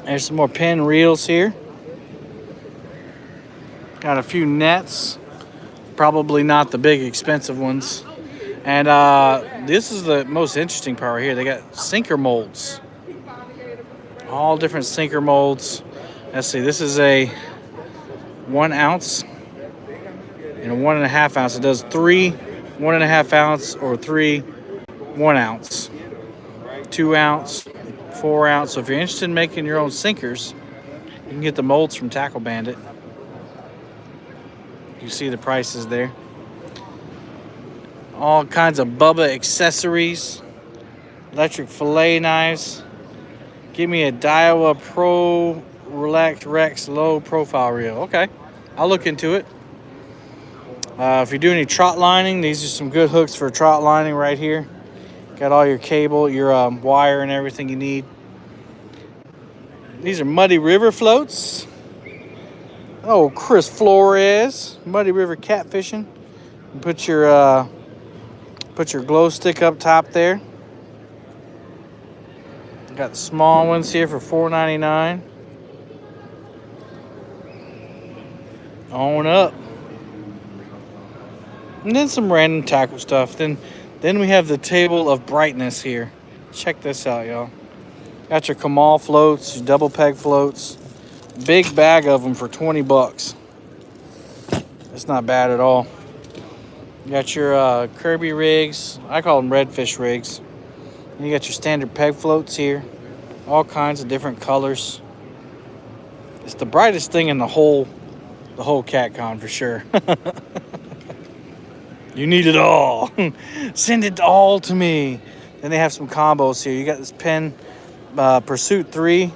There's some more pin reels here. Got a few nets. Probably not the big expensive ones. And this is the most interesting part right here. They got sinker molds. All different sinker molds. Let's see, this is a 1 ounce and a 1.5 ounce. It does 3 1.5 ounce or 3 1 ounce, 2 ounce, 4 ounce. So if you're interested in making your own sinkers, you can get the molds from Tackle Bandit. You see the prices there. All kinds of Bubba accessories, electric fillet knives. Give me a Daiwa Pro Relax Rex low profile reel. Okay, I'll look into it. If you're doing any trot lining, these are some good hooks for trot lining right here. Got all your cable, your wire, and everything you need. These are Muddy River floats. Oh, Chris Flores, Muddy River catfishing. Put your glow stick up top there. Got the small ones here for $4.99. On up. And then some random tackle stuff. Then we have the table of brightness here. Check this out, y'all. Got your Kamal floats, your double peg floats. Big bag of them for 20 bucks. That's not bad at all. You got your Kirby rigs. I call them redfish rigs. And you got your standard peg floats here. All kinds of different colors. It's the brightest thing in the whole CatCon for sure. You need it all. Send it all to me. Then they have some combos here. You got this pen Pursuit 3.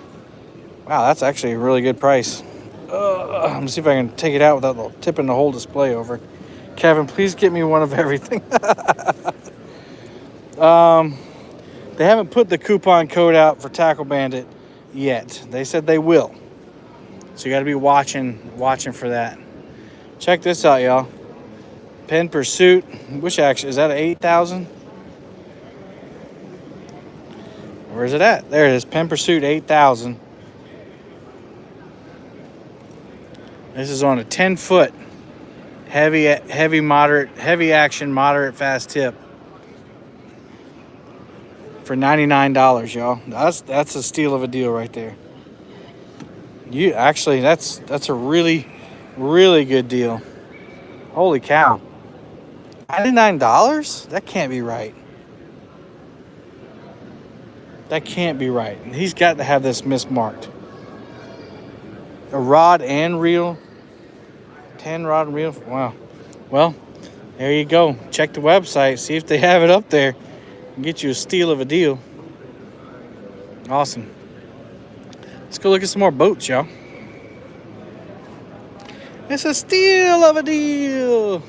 Wow, that's actually a really good price. Let me see if I can take it out without tipping the whole display over. Kevin, please get me one of everything. They haven't put the coupon code out for Tackle Bandit yet. They said they will. So you got to be watching for that. Check this out, y'all. Pen Pursuit. Which action? Is that an 8,000? Where's it at? There it is. Pen Pursuit 8,000. This is on a 10-foot heavy action, moderate fast tip for $99, y'all. That's a steal of a deal right there. That's a really, really good deal. Holy cow. $99? That can't be right. That can't be right. He's got to have this mismarked. A rod and reel. 10 rod and reel. Wow. Well, there you go. Check the website. See if they have it up there. And get you a steal of a deal. Awesome. Let's go look at some more boats, y'all. It's a steal of a deal.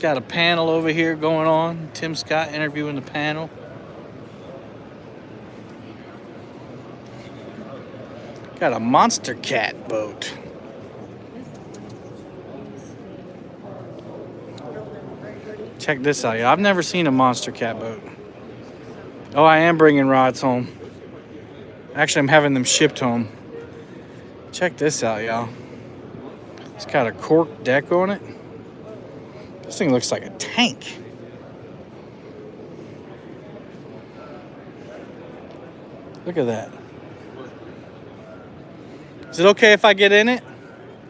Got a panel over here going on. Tim Scott interviewing the panel. Got a Monster Cat boat. Check this out, y'all. I've never seen a Monster Cat boat. Oh, I am bringing rods home. Actually, I'm having them shipped home. Check this out, y'all. It's got a cork deck on it. This thing looks like a tank. Look at that. Is it okay if I get in it?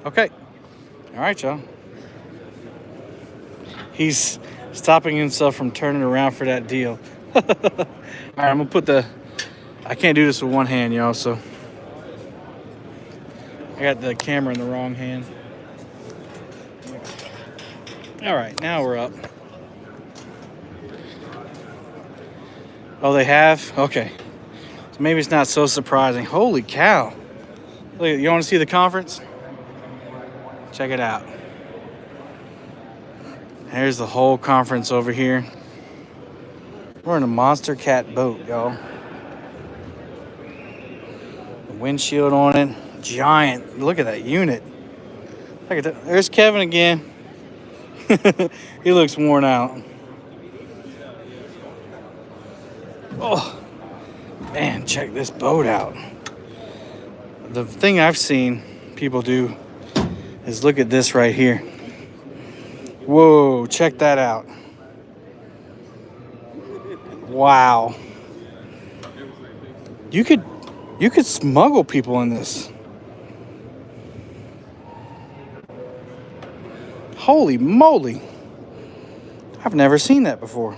Okay. All right, y'all. He's stopping himself from turning around for that deal. All right, I'm going to put I can't do this with one hand, y'all, so I got the camera in the wrong hand. All right, now we're up. Oh, they have? Okay. So maybe it's not so surprising. Holy cow. Look, you want to see the conference? Check it out. There's the whole conference over here. We're in a Monster Cat boat, y'all. Windshield on it. Giant. Look at that unit. Look at that. There's Kevin again. He looks worn out. Oh, man, check this boat out. The thing I've seen people do is look at this right here. Whoa, check that out. Wow. You could smuggle people in this. Holy moly. I've never seen that before.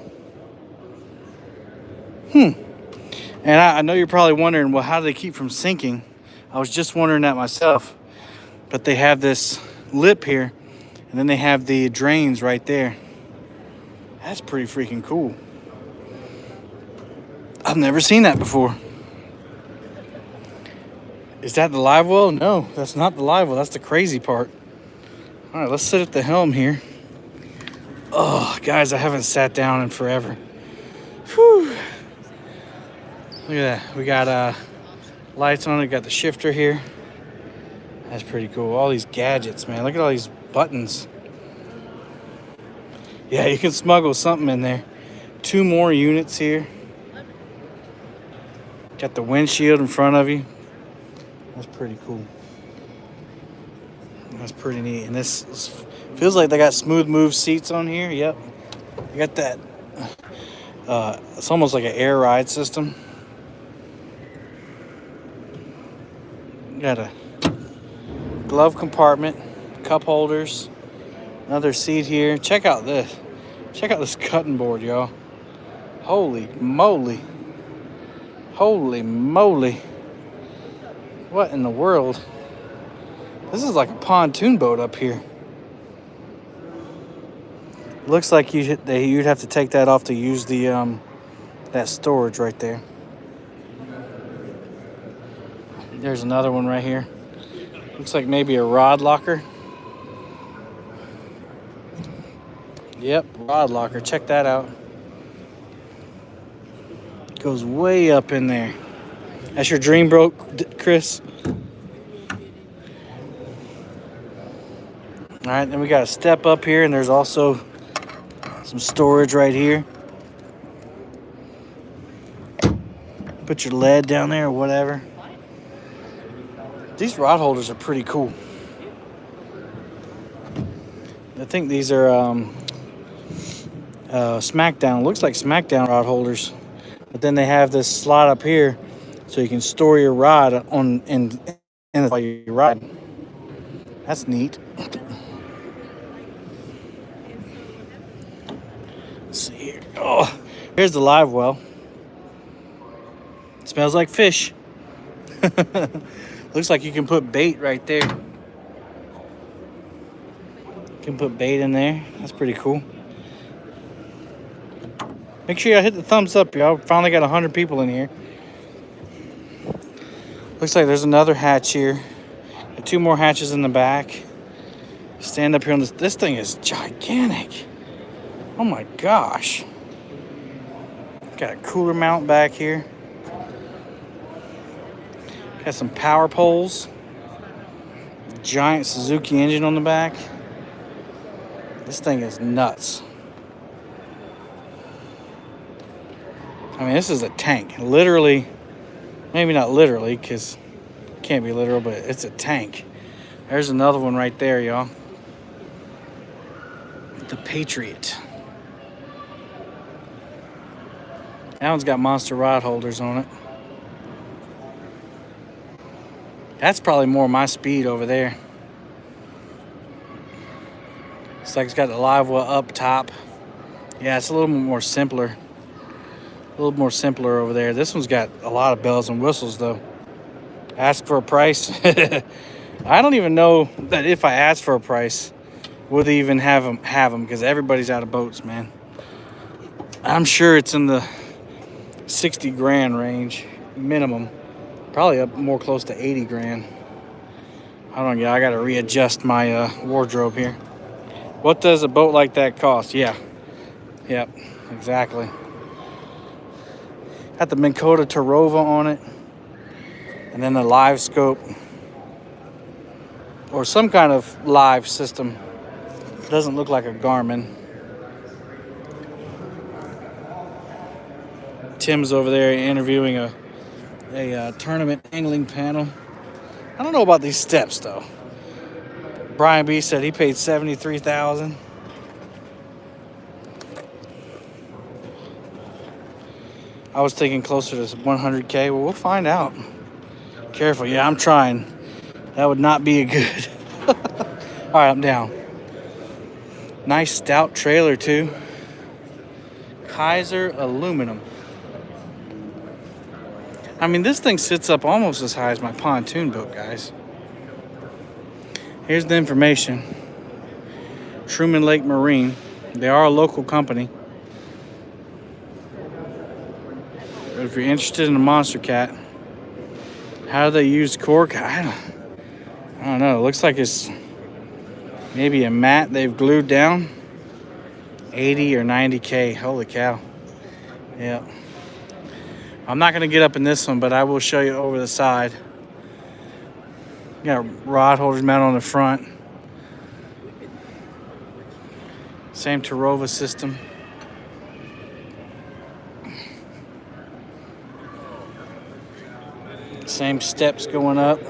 And I know you're probably wondering, well, how do they keep from sinking? I was just wondering that myself. But they have this lip here, and then they have the drains right there. That's pretty freaking cool. I've never seen that before. Is that the live well? No, that's not the live well. That's the crazy part. All right, let's sit at the helm here. Oh, guys, I haven't sat down in forever. Whew. Look at that. We got lights on it. We got the shifter here. That's pretty cool. All these gadgets, man. Look at all these buttons. Yeah, you can smuggle something in there. 2 more units here. Got the windshield in front of you. That's pretty cool. That's pretty neat. And this feels like they got smooth move seats on here. Yep. You got that. It's almost like an air ride system. You got a glove compartment, cup holders, another seat here. Check out this. Check out this cutting board, y'all. Holy moly. Holy moly. What in the world? This is like a pontoon boat up here. Looks like you'd have to take that off to use the that storage right there. There's another one right here. Looks like maybe a rod locker. Yep, rod locker. Check that out. Goes way up in there. That's your dream boat, Chris? All right, then we got a step up here, and there's also some storage right here. Put your lead down there or whatever. These rod holders are pretty cool. I think these are Smackdown. Looks like Smackdown rod holders. But then they have this slot up here so you can store your rod in while you ride. That's neat. Let's see here. Oh, here's the live well. It smells like fish. Looks like you can put bait right there. You can put bait in there. That's pretty cool. Make sure y'all hit the thumbs up, y'all. Finally got 100 people in here. Looks like there's another hatch here. Got 2 more hatches in the back. Stand up here on this. This thing is gigantic. Oh my gosh. Got a cooler mount back here. Got some power poles. Giant Suzuki engine on the back. This thing is nuts. I mean, this is a tank. Literally, maybe not literally, because it can't be literal, but it's a tank. There's another one right there, y'all. The Patriot. That one's got monster rod holders on it. That's probably more my speed over there. It's like it's got the live well up top. Yeah, it's a little more simpler. A little more simpler over there. This one's got a lot of bells and whistles, though. Ask for a price. I don't even know that if I ask for a price, would they even have them, because everybody's out of boats, man. I'm sure it's in the 60 grand range, minimum. Probably up more close to 80 grand. I don't know, I gotta readjust my wardrobe here. What does a boat like that cost? Yeah. Yep, exactly. Got the Minn Kota Tarova on it. And then the live scope. Or some kind of live system. Doesn't look like a Garmin. Tim's over there interviewing a tournament angling panel. I don't know about these steps though. Brian B said he paid $73,000. I was thinking closer to 100K. Well, we'll find out. Careful. Yeah, I'm trying. That would not be a good. All right, I'm down. Nice stout trailer too. Kaiser aluminum. I mean, this thing sits up almost as high as my pontoon boat, guys. Here's the information. Truman Lake Marine. They are a local company. But if you're interested in a Monster Cat, how do they use cork? I don't know. It looks like it's maybe a mat they've glued down. 80 or 90K. Holy cow. Yeah. I'm not going to get up in this one, but I will show you over the side. Got rod holders mounted on the front. Same Tarova system. Same steps going up.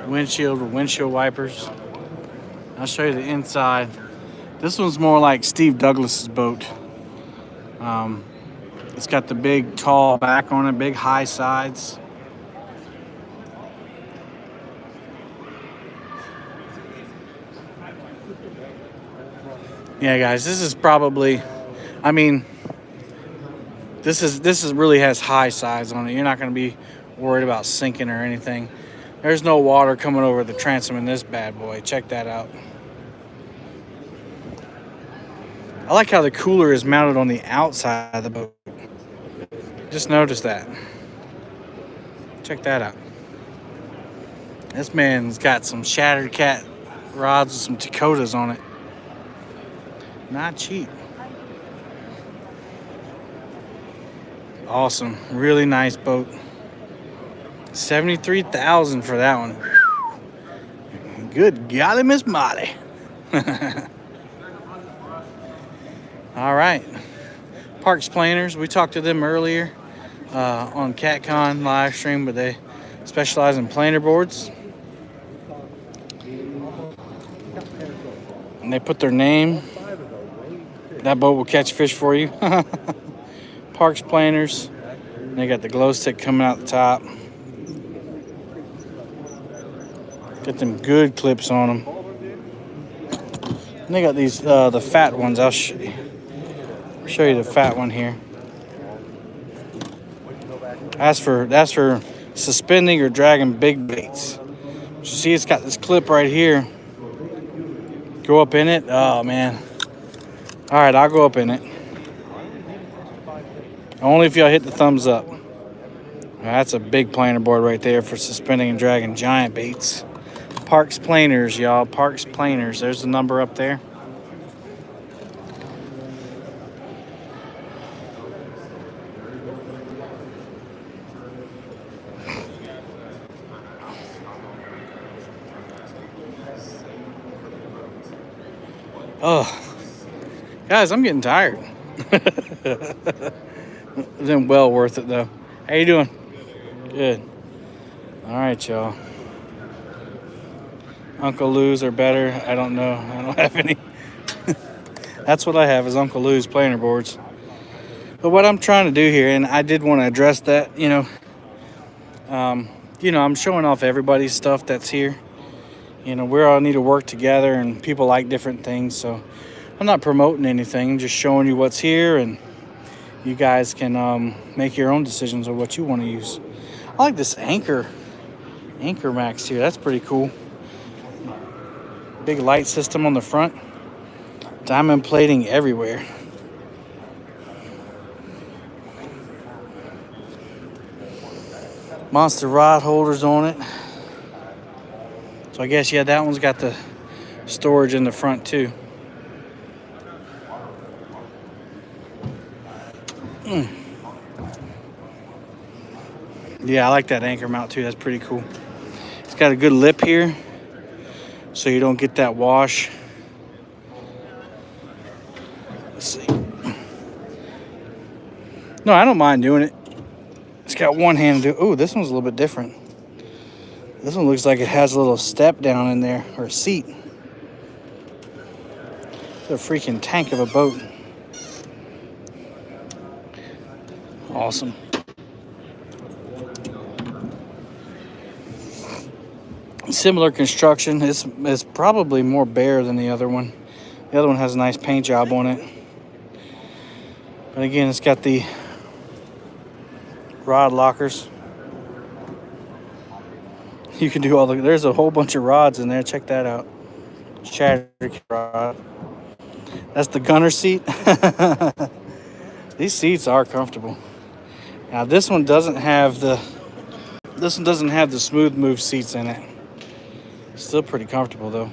Windshield with windshield wipers. I'll show you the inside. This one's more like Steve Douglas's boat. It's got the big tall back on it, big high sides. Yeah, guys, this is probably, I mean, this is really has high sides on it. You're not going to be worried about sinking or anything. There's no water coming over the transom in this bad boy. Check that out. I like how the cooler is mounted on the outside of the boat. Just noticed that. Check that out. This man's got some Shattered Cat rods with some Dakotas on it. Not cheap. Awesome. Really nice boat. $73,000 for that one. Good golly, Miss Molly. All right. Parks Planers. We talked to them earlier on CatCon live stream, but they specialize in planer boards. And they put their name. That boat will catch fish for you. Parks Planers. And they got the glow stick coming out the top. Got them good clips on them. And they got these the fat ones. I'll show you the fat one here. That's for suspending or dragging big baits. You see, it's got this clip right here. Go up in it. Oh man. All right, I'll go up in it. Only if y'all hit the thumbs up. That's a big planer board right there for suspending and dragging giant baits. Parks Planers, y'all. Parks Planers. There's the number up there. Oh, guys, I'm getting tired. It's been well worth it, though. How you doing? Good. All right, y'all. Uncle Lou's are better. I don't know. I don't have any. That's what I have is Uncle Lou's planer boards. But what I'm trying to do here, and I did want to address that, I'm showing off everybody's stuff that's here. We all need to work together, and people like different things. So I'm not promoting anything, just showing you what's here, and you guys can make your own decisions on what you want to use. I like this Anchor Max here. That's pretty cool. Big light system on the front. Diamond plating everywhere. Monster rod holders on it. So I guess, yeah, that one's got the storage in the front too. Yeah, I like that anchor mount too. That's pretty cool. It's got a good lip here, so you don't get that wash. Let's see. No, I don't mind doing it. It's got one hand to do. Oh, this one's a little bit different. This one looks like it has a little step down in there, or a seat. It's a freaking tank of a boat. Awesome. Similar construction. It's probably more bare than the other one. The other one has a nice paint job on it. But again, it's got the rod lockers. You can do all the, there's a whole bunch of rods in there. Check that out. Chatter rod. That's the gunner seat. These seats are comfortable. Now this one doesn't have the smooth move seats in it. Still pretty comfortable though.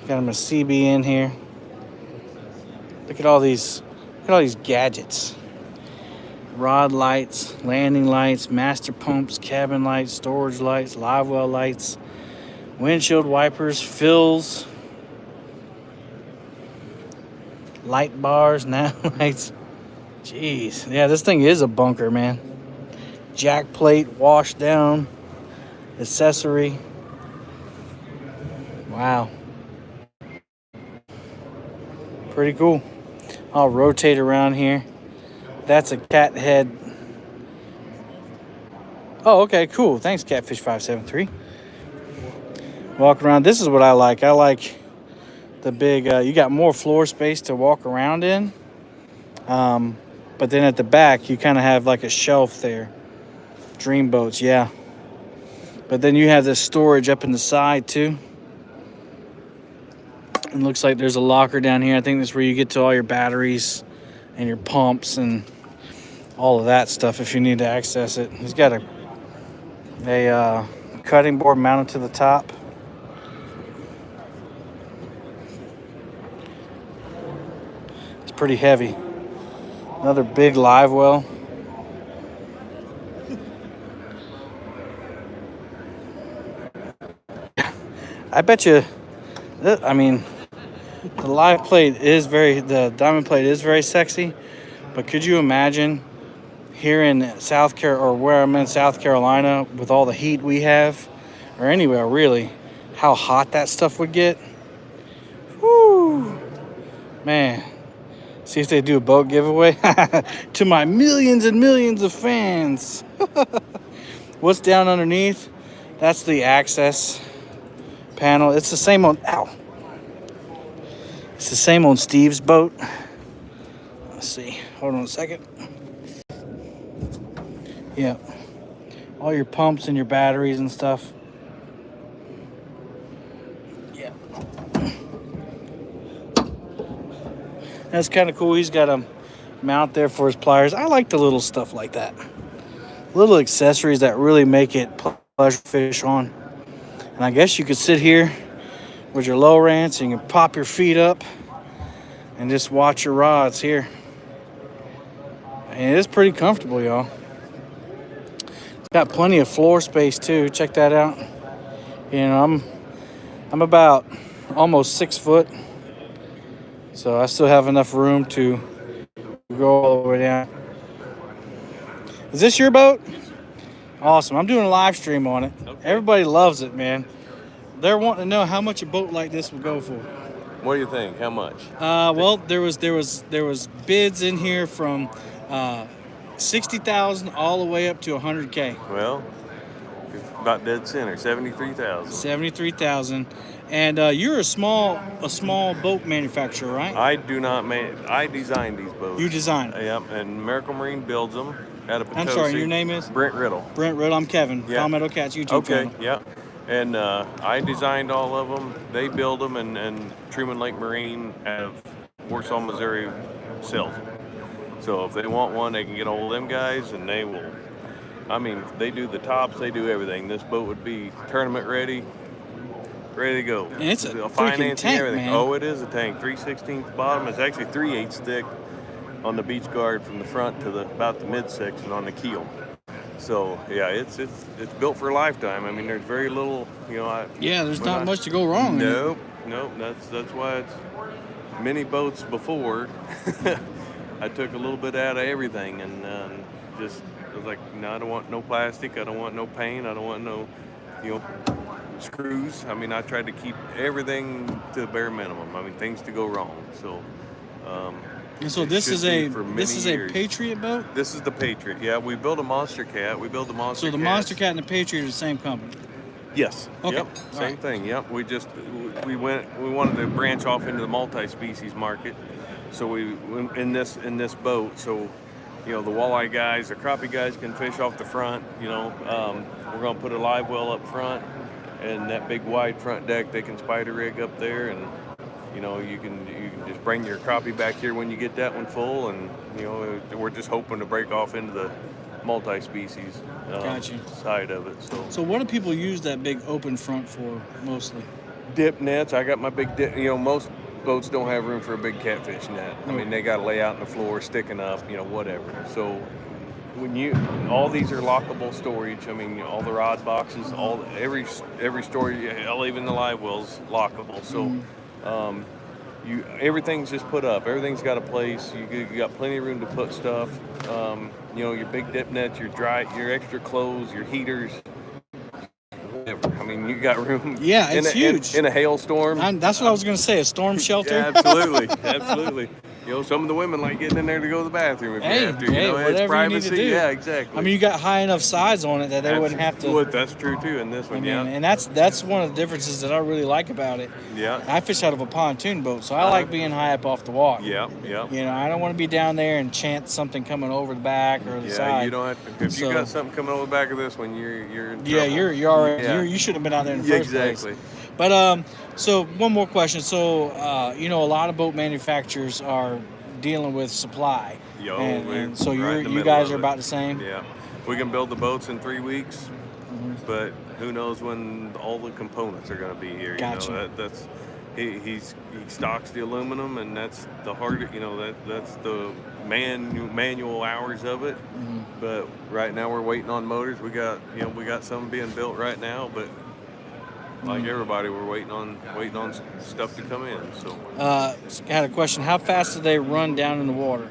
Got him a CB in here. Look at all these gadgets. Rod lights, landing lights, master pumps, cabin lights, storage lights, live well lights, windshield wipers, fills, light bars, nav lights. Jeez. Yeah, this thing is a bunker, man. Jack plate, wash down, accessory. Wow. Pretty cool. I'll rotate around here. That's a cat head. Oh, okay, cool. Thanks, Catfish 573. Walk around. This is what I like. I like the big, you got more floor space to walk around in. But then at the back, you kind of have like a shelf there. Dream boats, yeah. But then you have this storage up in the side too. It looks like there's a locker down here. I think that's where you get to all your batteries and your pumps and all of that stuff if you need to access it. He's got a cutting board mounted to the top. It's pretty heavy. Another big live well. I bet you, I mean, the live plate is the diamond plate is very sexy, but could you imagine here in South Carolina, or where I'm in South Carolina, with all the heat we have, or anywhere really, how hot that stuff would get? Woo! Man, see if they do a boat giveaway to my millions and millions of fans. What's down underneath? That's the access panel. It's the same on, ow. It's the same on Steve's boat. Let's see, hold on a second. Yeah, all your pumps and your batteries and stuff. Yeah. That's kind of cool. He's got a mount there for his pliers. I like the little stuff like that. Little accessories that really make it pleasure to fish on. And I guess you could sit here with your low rants and you can pop your feet up and just watch your rods here. And it's pretty comfortable, y'all. It's got plenty of floor space too. Check that out. You know, I'm about almost 6 foot, so I still have enough room to go all the way down. Is this your boat? Awesome. I'm doing a live stream on it. Okay. Everybody loves it, man. They're wanting to know how much a boat like this would go for. What do you think? How much? Well, there was bids in here from 60,000 all the way up to 100K. Well, it's about dead center, 73,000. 73,000, and you're a small boat manufacturer, right? I do not I design these boats. You design? Yep, and Miracle Marine builds them out of Potosi. I'm sorry, your name is? Brent Riddle. Brent Riddle. I'm Kevin. Yeah. Palmetto Cats YouTube channel. Okay, yeah. And I designed all of them. They build them, and Truman Lake Marine out of Warsaw, Missouri sells them. So if they want one, they can get a hold of them guys, and they will I mean, they do the tops, they do everything. This boat would be tournament ready to go. And it's a freaking financing, tank, everything. man. Oh, it is a tank. 3/16 bottom. It's actually 3/8 thick on the beach guard from the front to about the midsection on the keel. So yeah, it's built for a lifetime. I mean, there's very little, There's not much to go wrong. Nope. That's why it's many boats before. I took a little bit out of everything and just I was like, no, I don't want no plastic. I don't want no paint. I don't want no, screws. I mean, I tried to keep everything to the bare minimum. I mean, things to go wrong. So. And so this is a Patriot boat? This is the Patriot. Yeah, we built a Monster Cat. We built a Monster Cat. So the Monster Cat and the Patriot are the same company? Yes. Okay. Yep. Same thing. Yep. We wanted to branch off into the multi-species market. So we in this boat. So, the walleye guys, the crappie guys can fish off the front. We're gonna put a live well up front, and that big wide front deck they can spider rig up there, and you can just bring your crappie back here when you get that one full, and we're just hoping to break off into the multi-species side of it. So what do people use that big open front for mostly? Dip nets. I got my big dip. Most boats don't have room for a big catfish net. I mean, they got to lay out on the floor, sticking up, whatever. So all these are lockable storage. I mean, all the rod boxes, every storage, even the live well's lockable. So. Everything's just put up. Everything's got a place. You got plenty of room to put stuff. Your big dip nets, your extra clothes, your heaters. Whatever. I mean, you got room. Yeah, it's huge. In a hailstorm. That's what I was going to say. A storm shelter. Yeah, absolutely, absolutely. Some of the women like getting in there to go to the bathroom if you have to. Whatever it's privacy. you need to do. Yeah, exactly. I mean, you got high enough sides on it that they wouldn't have to. Well, that's true too in this one. And that's one of the differences that I really like about it. Yeah. I fish out of a pontoon boat, so I like being high up off the water. Yeah. I don't want to be down there and chance something coming over the back or the side. Yeah, you don't have to. If you got something coming over the back of this one, you're in trouble. Yeah, you're already. You shouldn't have been out there in the first place. Exactly. But so one more question. So a lot of boat manufacturers are dealing with supply. And so you guys are about the same? Yeah. We can build the boats in 3 weeks, but who knows when all the components are going to be here. Gotcha. He stocks the aluminum, and that's the harder, that's the manual hours of it. But right now we're waiting on motors. We got some being built right now, but like everybody, we're waiting on stuff to come in. So I had a question. How fast do they run down in the water?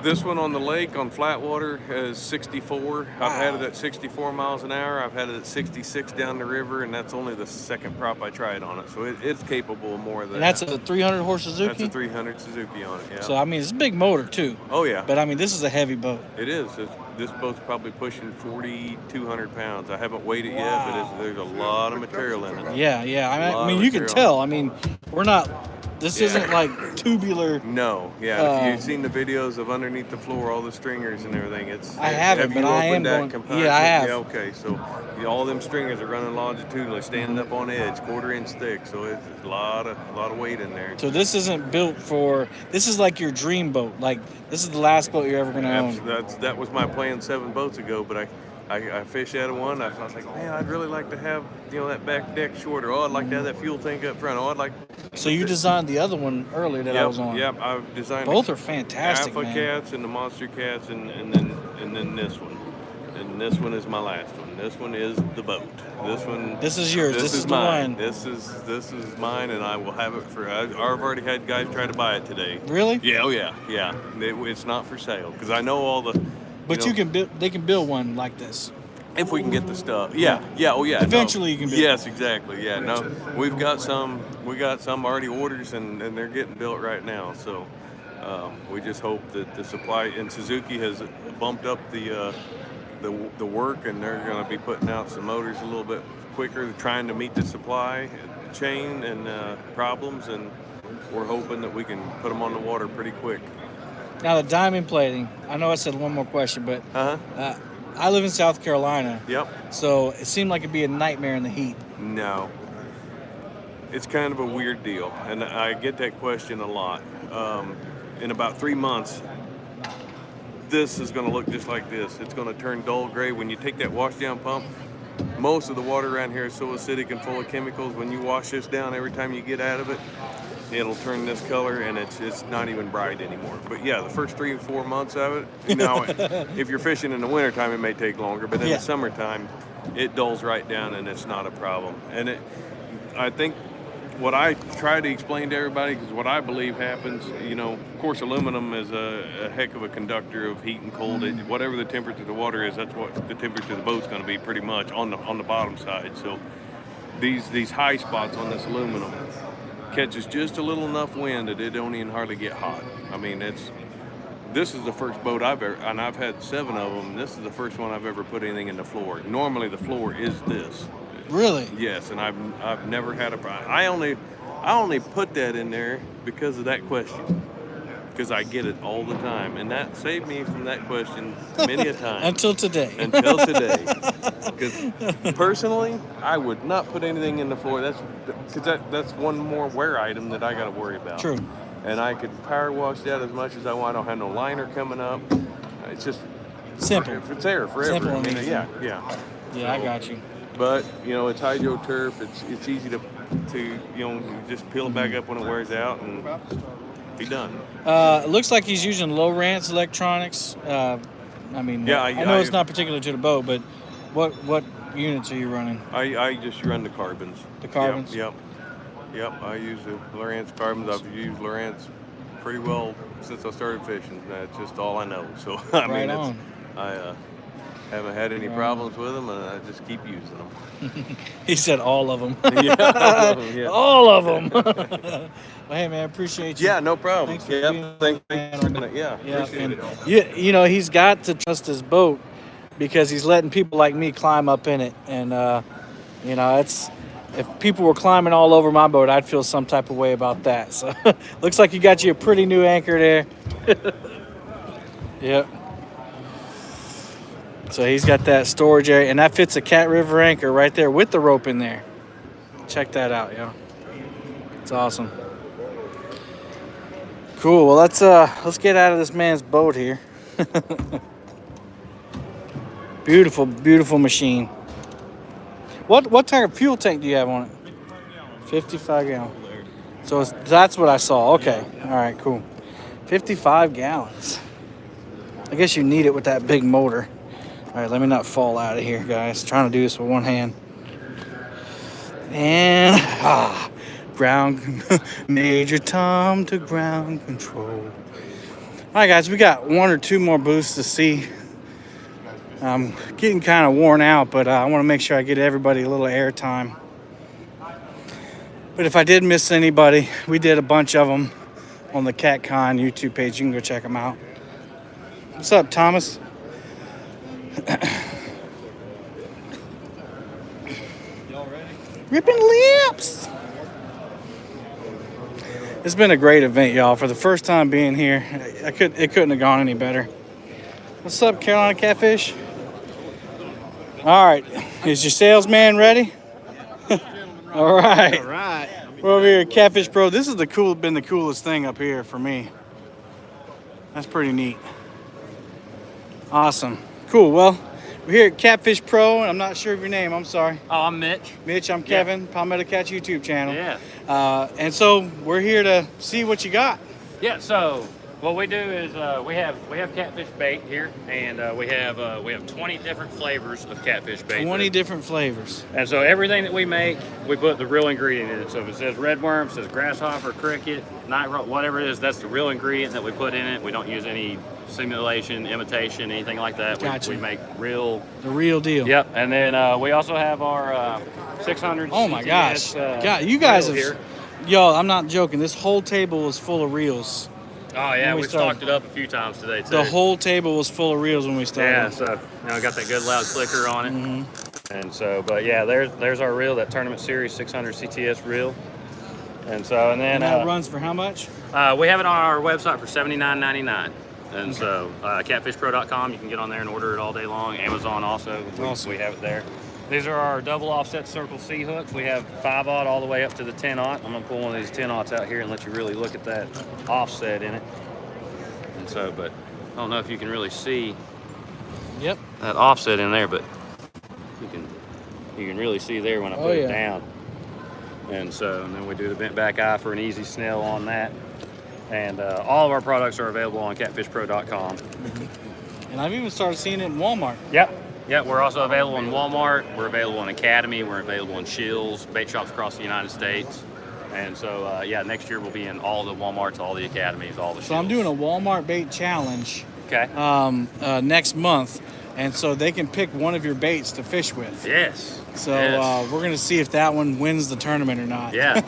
This one on the lake on flat water is 64. I've had it at 64 miles an hour. I've had it at 66 down the river, and that's only the second prop I tried on it. So it's capable of more than that. And that's a 300 horse Suzuki? That's a 300 Suzuki on it, yeah. So, I mean, it's a big motor, too. Oh, yeah. But, I mean, this is a heavy boat. It is. This boat's probably pushing 4,200 pounds. I haven't weighed it yet, but there's a lot of material in it. Yeah. I mean, you can tell. I mean, we're not... This isn't like tubular. No, if you've seen the videos of underneath the floor, all the stringers and everything, I haven't, but I am going. Yeah, I have. Yeah, okay. So all them stringers are running longitudinally, standing up on edge, 1/4 inch thick. So it's a lot of weight in there. So this isn't built for. This is like your dream boat. Like this is the last boat you're ever going to own. That was my plan 7 boats ago, but I fished out of one. I was like, man, I'd really like to have that back deck shorter. Oh, I'd like to have that fuel tank up front. Oh, I'd like. So you designed the other one earlier that I was on. Yep, I've designed. Both are fantastic, Alpha man. Cats and the Monster Cats, and then this one, and this one is my last one. This one is the boat. This one. This is yours. This is mine. the one. This is mine, and I will have it for. I've already had guys try to buy it today. Really? Yeah. Oh yeah. Yeah. It's not for sale because I know all the. But you can build. They can build one like this. If we can get the stuff, yeah. Oh, yeah. Eventually, you can build. Yes, exactly. Yeah, no, we've got some. We got some already orders, and they're getting built right now. So we just hope that the supply and Suzuki has bumped up the work, and they're going to be putting out some motors a little bit quicker, trying to meet the supply chain and problems, and we're hoping that we can put them on the water pretty quick. Now the diamond plating. I know I said one more question, but I live in South Carolina. Yep. So it seemed like it'd be a nightmare in the heat. No. It's kind of a weird deal, and I get that question a lot. In about 3 months, this is going to look just like this. It's going to turn dull gray. When you take that wash down pump, most of the water around here is so acidic and full of chemicals. When you wash this down every time you get out of it, it'll turn this color, and it's not even bright anymore. But yeah, the first 3 or 4 months of it, now if you're fishing in the wintertime, it may take longer, but in the summertime, it dulls right down and it's not a problem. And I think what I try to explain to everybody, because what I believe happens, you know, of course, aluminum is a heck of a conductor of heat and cold. Whatever the temperature of the water is, that's what the temperature of the boat's going to be pretty much on the bottom side. So these high spots on this aluminum catches just a little enough wind that it don't even hardly get hot. I mean, this is the first boat I've ever, and I've had 7 of them. This is the first one I've ever put anything in the floor. Normally the floor is this. Really? Yes, and I've never had a problem. I only put that in there because of that question, because I get it all the time, and that saved me from that question many a time. Until today. Until today. Because personally, I would not put anything in the floor. That's one more wear item that I got to worry about. True. And I could power wash that as much as I want. I don't have no liner coming up. It's just simple. It's there forever. Simple I mean, and easy. yeah. Yeah, I got you. But you know, it's hydro turf. It's easy to you know, just peel it back up when it wears out and be done. It looks like he's using low rance electronics. I mean, yeah, I know it's not particular to the boat, but what units are you running? I just run the carbons. The carbons? Yep. I use the Lowrance carbons. I've used Lowrance pretty well since I started fishing. That's just all I know. So I haven't had any problems with them, and I just keep using them. He said all of them. Yeah. All of them. Well, hey, man, appreciate you. Yeah, no problem. Thanks for being Appreciate it. You know, he's got to trust his boat because he's letting people like me climb up in it. And, you know, if people were climbing all over my boat, I'd feel some type of way about that. So looks like you got you a pretty new anchor there. Yep. So he's got that storage area, and that fits a Cat River anchor right there with the rope in there. Check that out, yo. It's awesome. Cool. Well, let's get out of this man's boat here. Beautiful, beautiful machine. What type of fuel tank do you have on it? 55 gallon. So that's what I saw. Okay. All right. Cool. 55 gallons. I guess you need it with that big motor. All right, let me not fall out of here, guys. Trying to do this with one hand. And ground, Major Tom to ground control. All right, guys, we got 1 or 2 more booths to see. I'm getting kind of worn out, but I want to make sure I get everybody a little airtime. But if I did miss anybody, we did a bunch of them on the CatCon YouTube page. You can go check them out. What's up, Thomas? Ripping lips. It's been a great event, y'all. For the first time being here, it couldn't have gone any better. What's up, Carolina Catfish? All right, is your salesman ready? All right. All right. We're over here at Catfish Pro. This is been the coolest thing up here for me. That's pretty neat. Awesome. Cool. Well, we're here at Catfish Pro, and I'm not sure of your name. I'm sorry. Oh, I'm Mitch. Mitch, I'm Kevin. Palmetto Catch YouTube channel. Yeah. And so we're here to see what you got. Yeah. So what we do is we have Catfish Bait here, and we have 20 different flavors of Catfish Bait. 20 different flavors. And so everything that we make, we put the real ingredient in it. So if it says red worm, it says grasshopper, cricket, night roll, whatever it is, that's the real ingredient that we put in it. We don't use any simulation, imitation, anything like that. Gotcha. We make the real deal. Yep. And then we also have our 600. Oh my CTS, gosh. God, you guys reel have, here. yo, I'm not joking. This whole table was full of reels. Oh yeah, when we we started. stocked it up a few times today too. The whole table was full of reels when we started. Yeah, so got that good loud clicker on it. And so, but yeah, there's our reel, that Tournament Series 600 CTS reel. And so, and then And that runs for how much? we have it on our website for $79.99. And so, catfishpro.com, you can get on there and order it all day long. Amazon also, Awesome. we have it there. These are our double offset circle C hooks. We have 5/0 all the way up to the 10/0. I'm gonna pull one of these 10/0s out here and let you really look at that offset in it. And so, but don't know if you can really see Yep. that offset in there, but you can really see there when I put it down. And then we do the bent back eye for an easy snell on that. And all of our products are available on catfishpro.com. And I've even started seeing it in Walmart. Yep, we're also available in Walmart. We're available in Academy. We're available in Shills, bait shops across the United States. And so, next year we'll be in all the Walmarts, all the Academies, all the Shills. So I'm doing a Walmart bait challenge. Okay. Next month. And so they can pick one of your baits to fish with. Yes. So we're going to see if that one wins the tournament or not. Yeah.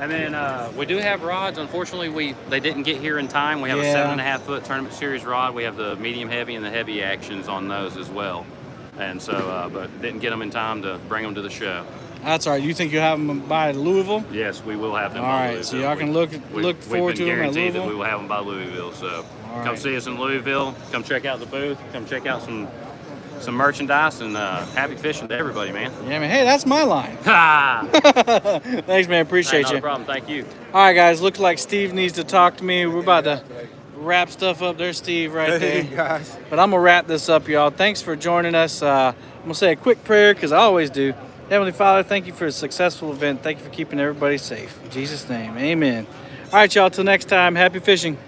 And then we do have rods. Unfortunately, they didn't get here in time. We have a 7.5 foot tournament series rod. We have the medium heavy and the heavy actions on those as well. And so, but didn't get them in time to bring them to the show. That's all right. You think you'll have them by Louisville? Yes, we will have them all by right, Louisville. So y'all can look forward to them at Louisville? We've been guaranteed that we will have them by Louisville. So come see us in Louisville. Come check out the booth. Come check out some merchandise, and happy fishing to everybody, man. Yeah, man. Hey, that's my line. Thanks, man. Appreciate you. No problem. Thank you. All right, guys. Looks like Steve needs to talk to me. We're about to wrap stuff up. There's Steve right there. Hey, guys. But I'm going to wrap this up, y'all. Thanks for joining us. I'm going to say a quick prayer because I always do. Heavenly Father, thank you for a successful event. Thank you for keeping everybody safe. In Jesus' name, amen. All right, y'all. Till next time, happy fishing.